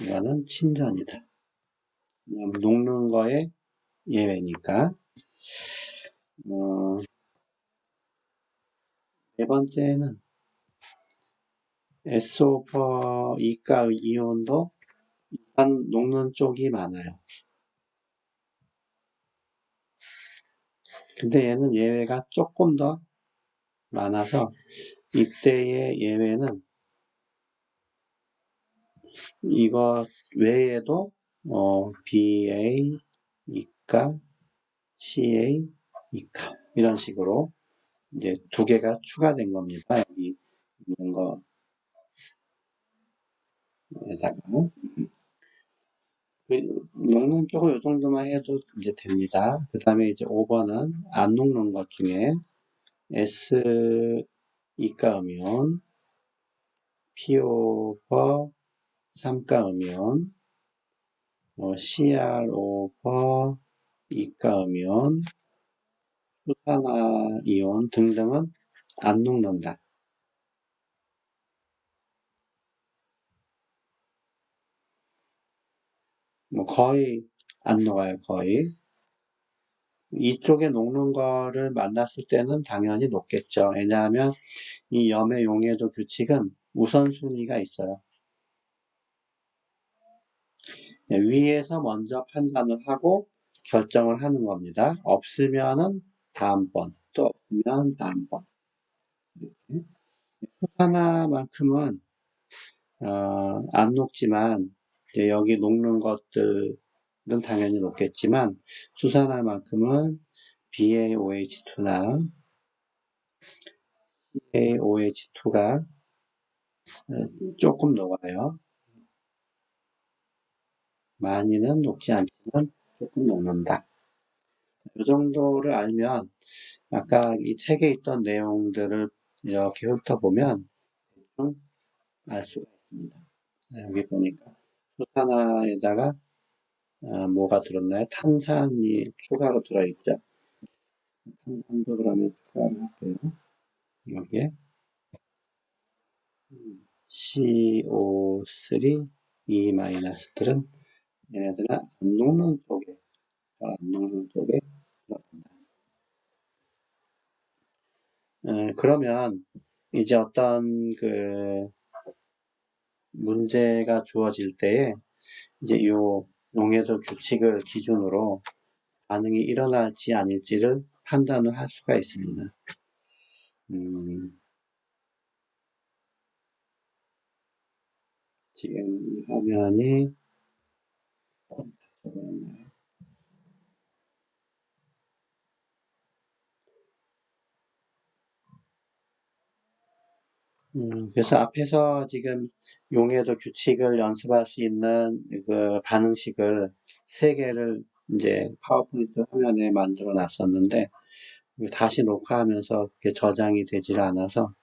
이거는 친전이다. 왜냐면 녹는 거에 예외니까. 네 번째는 S 오버 이가 이온도 일단 녹는 쪽이 많아요. 근데 얘는 예외가 조금 더 많아서 이때의 예외는 이거 외에도 BA 이가 CA 이가 이런 식으로 이제 두 개가 추가된 겁니다. 여기 있는 거에다가 녹는 쪽을 이 정도만 해도 이제 됩니다. 그 다음에 이제 5번은 안 녹는 것 중에 S 이가 음이온, P 오버 3가 음이온, CR 오버 이가 음이온, 수산화 이온 등등은 안 녹는다. 뭐 거의 안 녹아요, 거의. 이쪽에 녹는 거를 만났을 때는 당연히 녹겠죠. 왜냐하면 이 염의 용해도 규칙은 우선순위가 있어요. 위에서 먼저 판단을 하고 결정을 하는 겁니다. 없으면은 다음번, 또 없으면 다음번. 이렇게. 하나만큼은 안 녹지만 이제 여기 녹는 것들은 당연히 녹겠지만 수산화만큼은 BaOH2나 CaOH2가 조금 녹아요. 많이는 녹지 않지만 조금 녹는다. 이 정도를 알면 아까 이 책에 있던 내용들을 이렇게 훑어보면 좀 알 수가 있습니다. 여기 보니까 수산화에다가 뭐가 들었나요? 탄산이 추가로 들어있죠. 탄산도 그러면 추가를 할게요. 여기에 CO3, E-들은 얘네들은 안 녹는 쪽에 들어간다. 그러면 이제 어떤 그 문제가 주어질 때에 이제 요 용해도 규칙을 기준으로 반응이 일어날지 아닐지를 판단을 할 수가 있습니다. 지금 이 화면이 그래서 앞에서 지금 용해도 규칙을 연습할 수 있는 그 반응식을 세 개를 이제 파워포인트 화면에 만들어 놨었는데 다시 녹화하면서 그게 저장이 되질 않아서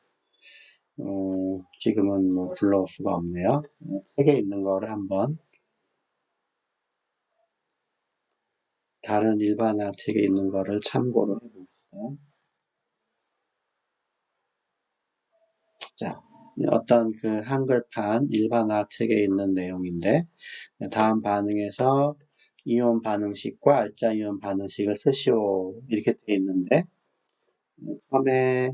지금은 뭐 불러올 수가 없네요. 세 개 있는 거를 한번 다른 일반화 책에 있는 거를 참고로 해봅시다. 자, 어떤 그 한글판 일반화 책에 있는 내용인데 다음 반응에서 이온 반응식과 알자 이온 반응식을 쓰시오 이렇게 돼 있는데 처음에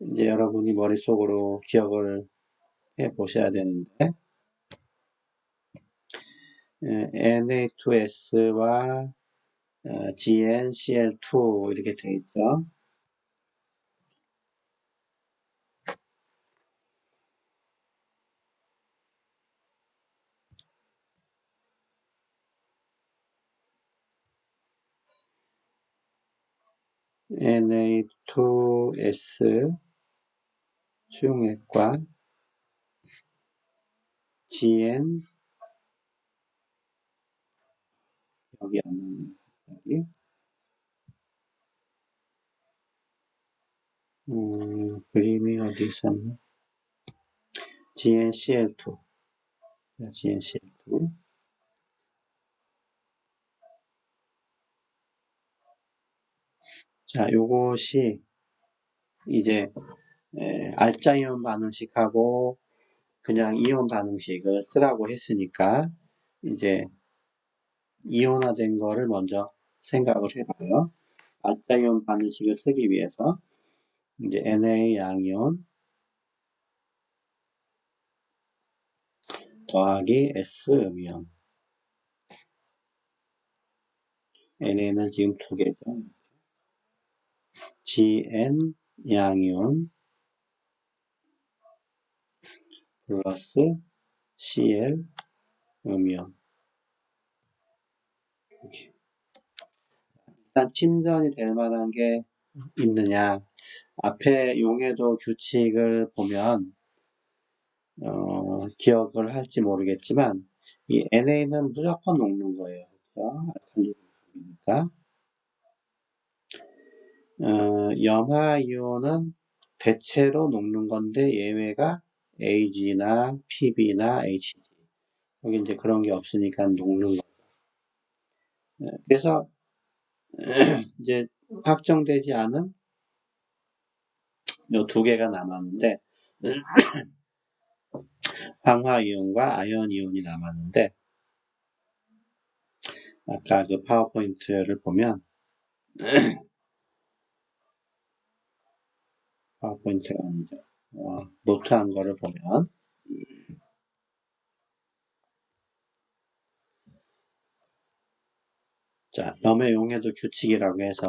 이제 여러분이 머릿속으로 기억을 해 보셔야 되는데 Na2S와 GnCl2 이렇게 돼 있죠. Na2S 수용액과 GN 여기 안 나오네. 여기 어디 있었나? GnCl2. GnCl2. 자, 요것이 이제 알짜이온 반응식하고 그냥 이온 반응식을 쓰라고 했으니까 이제 이온화된 거를 먼저 생각을 해봐요. 알짜이온 반응식을 쓰기 위해서 이제 Na 양이온 더하기 S 음이온. Na는 지금 두 개죠. Gn 양이온 플러스 Cl 음이온. 이렇게. 일단 침전이 될 만한 게 있느냐. 앞에 용해도 규칙을 보면 기억을 할지 모르겠지만 이 NA는 무조건 녹는 거예요. 그렇죠? 알칼리니까. 염화이온은 대체로 녹는 건데 예외가 AG나 PB나 HG. 여기 이제 그런 게 없으니까 녹는 거예요. 그래서 이제 확정되지 않은 요 두 개가 남았는데 황화이온과 아연이온이 남았는데 아까 그 파워포인트를 보면 파워포인트가 아니죠. 노트한 거를 보면 자, 염의 용해도 규칙이라고 해서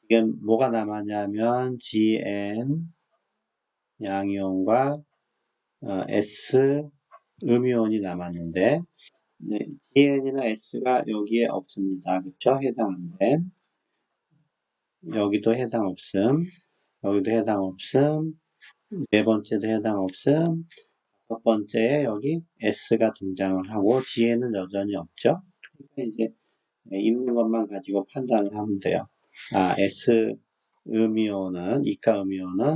지금 뭐가 남았냐면 Gn 양이온과 S 음이온이 남았는데 Gn이나 S가 여기에 없습니다. 그쵸? 해당 안 돼. 여기도 해당 없음. 여기도 해당 없음. 네 번째도 해당 없음. 첫 번째에 여기 S가 등장을 하고 Gn은 여전히 없죠. 그러니까 이제 있는 것만 가지고 판단을 하면 돼요. S 음이온은, 이가 음이온은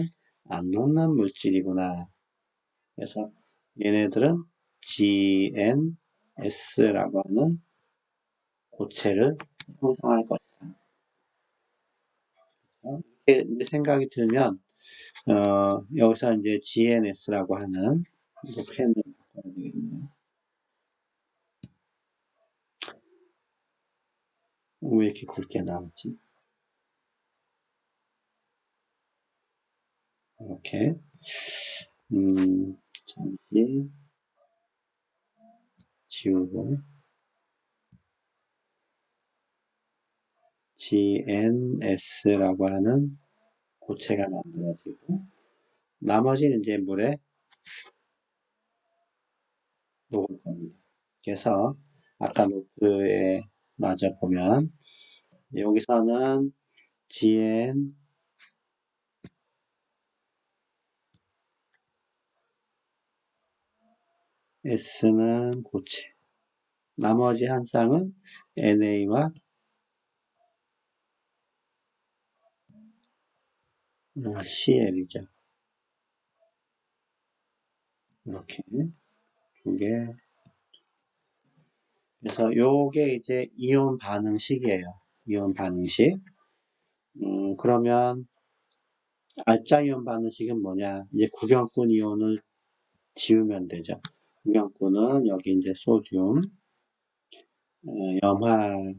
안 녹는 물질이구나. 그래서 얘네들은 GnS라고 하는 고체를 형성할 것이다. 이렇게 이제 생각이 들면, 여기서 이제 GnS라고 하는, 이제 펜을 바꿔야 되겠네요. 왜 이렇게 굵게 나오지? 이렇게. 잠시 지우고. GnS라고 하는 고체가 만들어지고, 나머지는 이제 물에 녹을 겁니다. 그래서 아까 노트에 마저 보면 여기서는 GN S는 고체, 나머지 한 쌍은 NA와 CL이죠. 이렇게 두 개. 그래서 요게 이제 이온 반응식이에요. 이온 반응식. 그러면 알짜이온 반응식은 뭐냐? 이제 구경꾼 이온을 지우면 되죠. 구경꾼은 여기 이제 소듐, 염화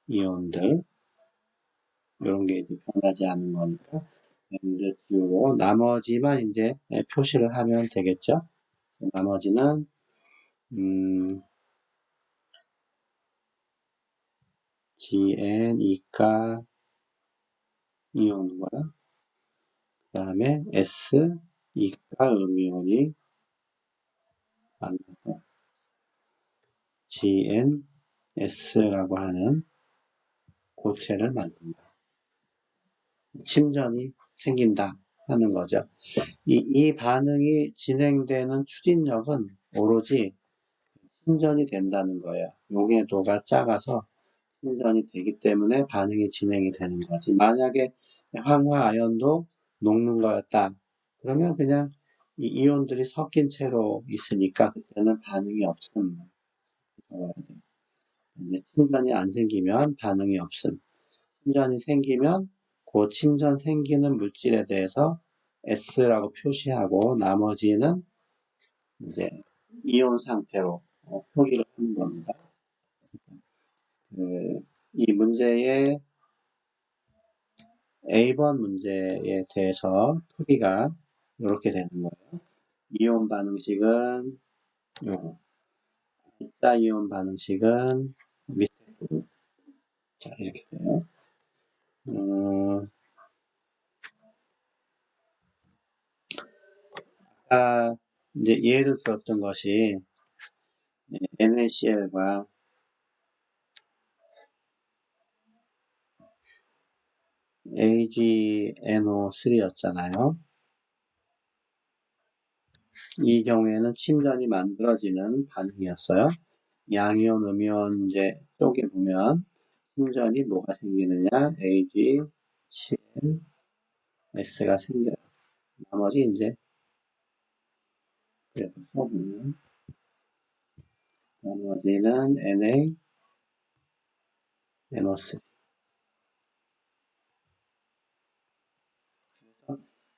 이온들, 이런 게 이제 변하지 않는 거니까 이제 지우고 나머지만 이제 표시를 하면 되겠죠. 나머지는 Gn 이가 이온과 그 다음에 S 이가 음이온이 만나서 Gn S라고 하는 고체를 만든다. 침전이 생긴다 하는 거죠. 이 반응이 진행되는 추진력은 오로지 침전이 된다는 거예요. 용해도가 작아서 침전이 되기 때문에 반응이 진행이 되는 거지. 만약에 황화 아연도 녹는 거였다. 그러면 그냥 이 이온들이 섞인 채로 있으니까 그때는 반응이 없음. 이제 침전이 안 생기면 반응이 없음. 침전이 생기면 그 침전 생기는 물질에 대해서 S라고 표시하고 나머지는 이제 이온 상태로 표기를 하는 겁니다. 이 문제의 A번 문제에 대해서 풀이가 이렇게 되는 거예요. 이온 반응식은 요거. 입자 이온 반응식은 밑에 부분. 자, 이렇게 돼요. 아까 이제 예를 들었던 것이 NaCl과 AgNO3였잖아요. 이 경우에는 침전이 만들어지는 반응이었어요. 양이온, 음이온 이제 쪽에 보면 침전이 뭐가 생기느냐? AgCl, S가 생겨요. 나머지 이제 그래서 써보면 나머지는 Na, NO3.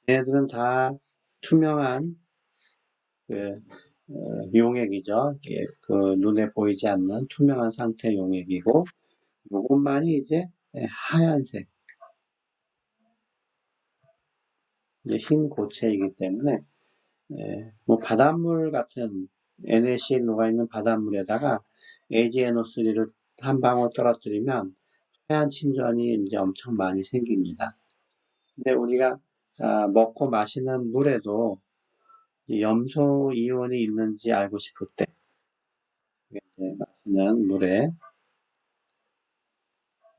얘네들은 다 투명한 용액이죠. 그 눈에 보이지 않는 투명한 상태 용액이고, 요것만이 이제 하얀색, 이제 흰 고체이기 때문에 뭐 바닷물 같은 NaCl 녹아있는 바닷물에다가 AgNO3를 한 방울 떨어뜨리면 하얀 침전이 이제 엄청 많이 생깁니다. 근데 우리가 먹고 마시는 물에도 염소 이온이 있는지 알고 싶을 때 마시는 물을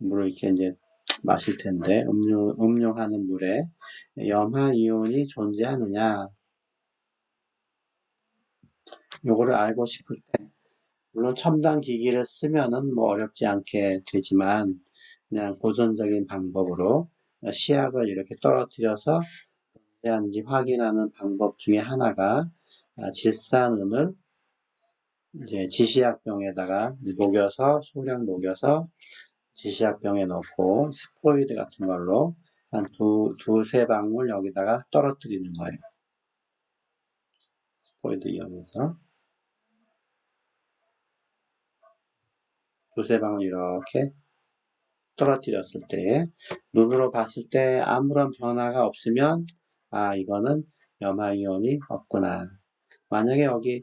이렇게 이제 마실 텐데 음용하는 물에 염화 이온이 존재하느냐 요거를 알고 싶을 때 물론 첨단 기기를 쓰면은 뭐 어렵지 않게 되지만 그냥 고전적인 방법으로 시약을 이렇게 떨어뜨려서 존재하는지 확인하는 방법 중에 하나가 질산은을 이제 지시약병에다가 녹여서 소량 녹여서 지시약병에 넣고 스포이드 같은 걸로 한 두세 방울 여기다가 떨어뜨리는 거예요. 스포이드 이용해서 두세 방울 이렇게 떨어뜨렸을 때 눈으로 봤을 때 아무런 변화가 없으면 이거는 염화이온이 없구나. 만약에 여기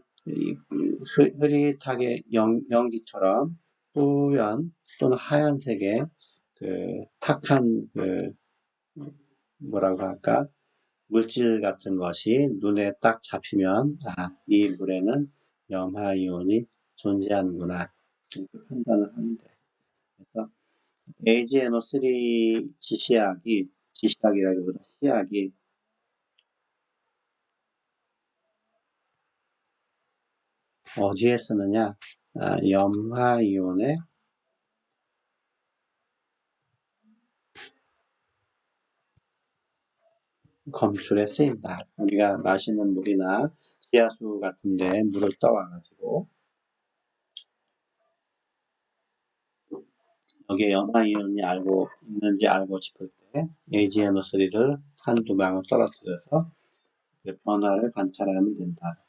흐릿하게 연기처럼 뿌연 또는 하얀색의 탁한 뭐라고 할까 물질 같은 것이 눈에 딱 잡히면 이 물에는 염화이온이 존재하는구나 이렇게 판단을 하면 돼요. 그래서 AgNO3 지시약이라기보다 시약이 어디에 쓰느냐? 염화이온의 검출에 쓰인다. 우리가 마시는 물이나 지하수 같은데 물을 떠와가지고 여기에 염화이온이 있는지 알고 싶을 때 AgNO3를 한두 방울 떨어뜨려서 변화를 관찰하면 된다.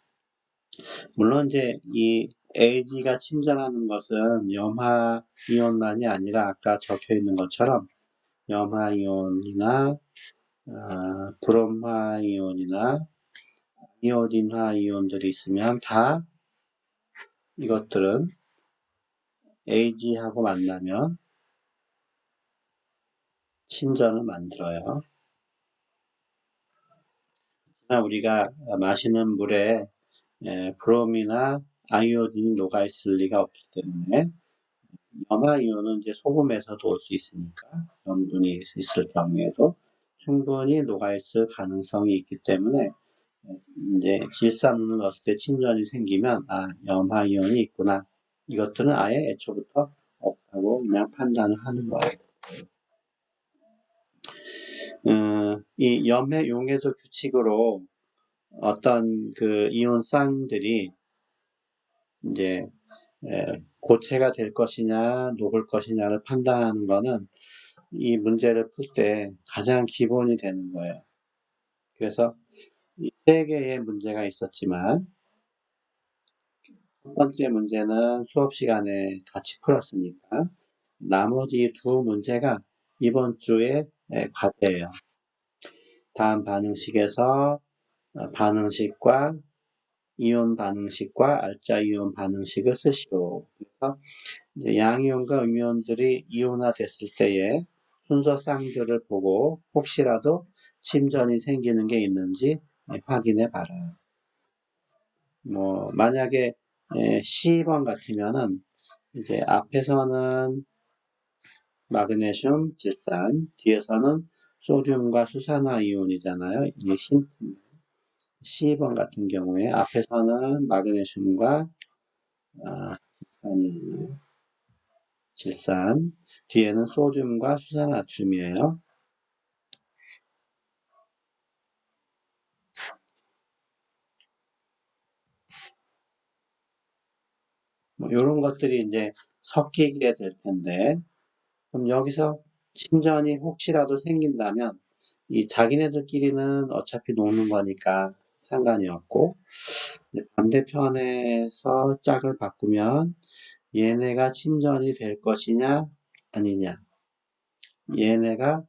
물론 이제 이 Ag가 침전하는 것은 염화이온만이 아니라 아까 적혀 있는 것처럼 염화이온이나 브롬화이온이나 이오딘화이온들이 있으면 다 이것들은 Ag하고 만나면 침전을 만들어요. 우리가 마시는 물에 브롬이나 아이오딘이 녹아있을 리가 없기 때문에 염화이온은 이제 소금에서도 올 수 있으니까 염분이 있을 경우에도 충분히 녹아있을 가능성이 있기 때문에 이제 질산운을 넣었을 때 침전이 생기면 염화이온이 있구나. 이것들은 아예 애초부터 없다고 그냥 판단을 하는 거예요. 이 염의 용해도 규칙으로 어떤 그 이온 쌍들이 이제 고체가 될 것이냐 녹을 것이냐를 판단하는 거는 이 문제를 풀 때 가장 기본이 되는 거예요. 그래서 이 세 개의 문제가 있었지만 첫 번째 문제는 수업 시간에 같이 풀었으니까 나머지 두 문제가 이번 주에 과제예요. 다음 반응식에서 반응식과 이온 반응식과 알자 이온 반응식을 쓰시오. 그래서 이제 양이온과 음이온들이 이온화됐을 때의 순서 쌍들을 보고 혹시라도 침전이 생기는 게 있는지 확인해 봐라. 뭐 만약에 12번 같으면은 이제 앞에서는 마그네슘, 질산, 뒤에서는 소듐과 수산화 이온이잖아요. 이게 힌트. 12번 같은 경우에 앞에서는 마그네슘과 질산, 뒤에는 소듐과 수산화튬이에요. 뭐 이런 것들이 이제 섞이게 될 텐데, 그럼 여기서 침전이 혹시라도 생긴다면 이 자기네들끼리는 어차피 녹는 거니까 상관이 없고, 반대편에서 짝을 바꾸면 얘네가 침전이 될 것이냐 아니냐, 얘네가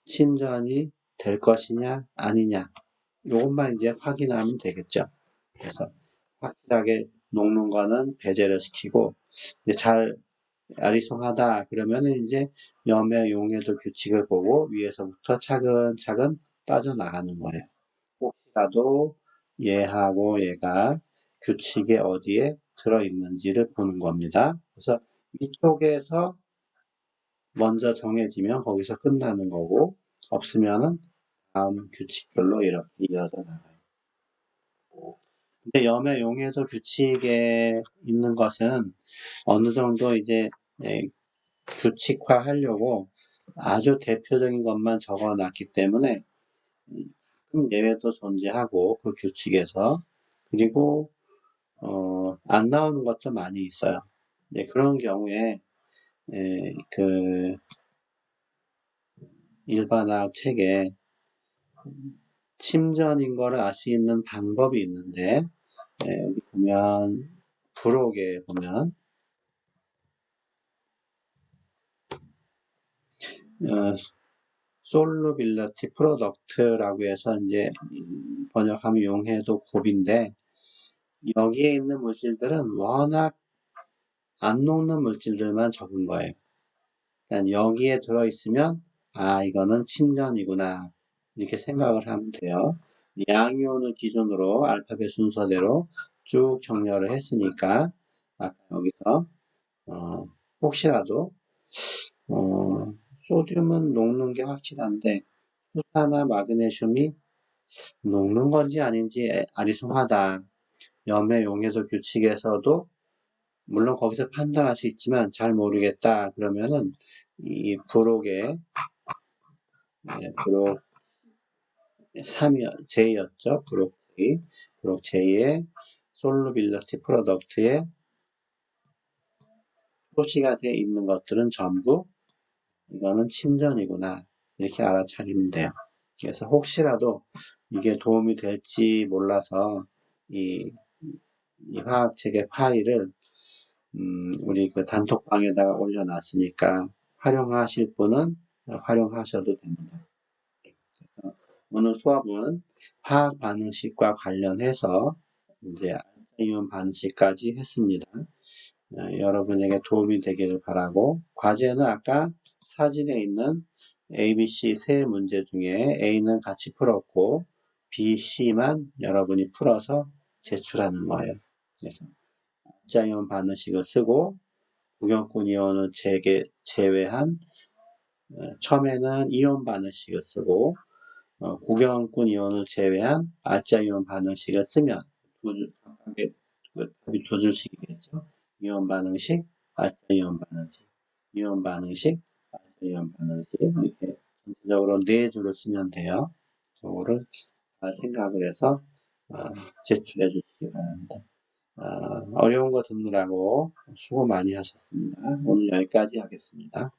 침전이 될 것이냐 아니냐, 요것만 이제 확인하면 되겠죠. 그래서 확실하게 녹는 거는 배제를 시키고 이제 잘 아리송하다 그러면은 이제 염의 용해도 규칙을 보고 위에서부터 차근차근 빠져나가는 거예요. 혹시라도 얘하고 얘가 규칙에 어디에 들어있는지를 보는 겁니다. 그래서 위쪽에서 먼저 정해지면 거기서 끝나는 거고 없으면은 다음 규칙별로 이렇게 이어져 나가요. 근데 염의 용해도 규칙에 있는 것은 어느 정도 이제 규칙화하려고 아주 대표적인 것만 적어놨기 때문에 예외도 존재하고 그 규칙에서 그리고 안 나오는 것도 많이 있어요. 그런 경우에 그 일반화학 책에 침전인 거를 알 수 있는 방법이 있는데 여기 보면 부록에 보면 솔루빌리티 프로덕트라고 해서 이제 번역하면 용해도 곱인데 여기에 있는 물질들은 워낙 안 녹는 물질들만 적은 거예요. 그러니까 여기에 들어있으면 이거는 침전이구나 이렇게 생각을 하면 돼요. 양이온을 기준으로 알파벳 순서대로 쭉 정렬을 했으니까 아까 여기서 혹시라도 소듐은 녹는 게 확실한데 수산화 마그네슘이 녹는 건지 아닌지 아리송하다. 염의 용해도 규칙에서도 물론 거기서 판단할 수 있지만 잘 모르겠다. 그러면은 이 부록에 부록 3이 J였죠. 부록 J. 부록 J의 솔루빌리티 프로덕트에 표시가 되어 있는 것들은 전부 이거는 침전이구나. 이렇게 알아차리면 돼요. 그래서 혹시라도 이게 도움이 될지 몰라서 이 화학책의 파일을 우리 그 단톡방에다가 올려놨으니까 활용하실 분은 활용하셔도 됩니다. 오늘 수업은 화학 반응식과 관련해서 이제 알이온 반응식까지 했습니다. 여러분에게 도움이 되기를 바라고 과제는 아까 사진에 있는 A, B, C 세 문제 중에 A는 같이 풀었고 B, C만 여러분이 풀어서 제출하는 거예요. 그래서 알자이온 반응식을 쓰고 구경꾼 이온을 제외한 처음에는 이온 반응식을 쓰고 구경꾼 이온을 제외한 알자이온 반응식을 쓰면 답이 두 줄씩이겠죠. 이온 반응식, 알자이온 반응식, 이온 반응식, 알자이온 반응식 이렇게 전체적으로 기본적으로 4줄을 쓰면 돼요. 그거를 생각을 해서 제출해 주시기 바랍니다. 어려운 거 듣느라고 수고 많이 하셨습니다. 오늘 여기까지 하겠습니다.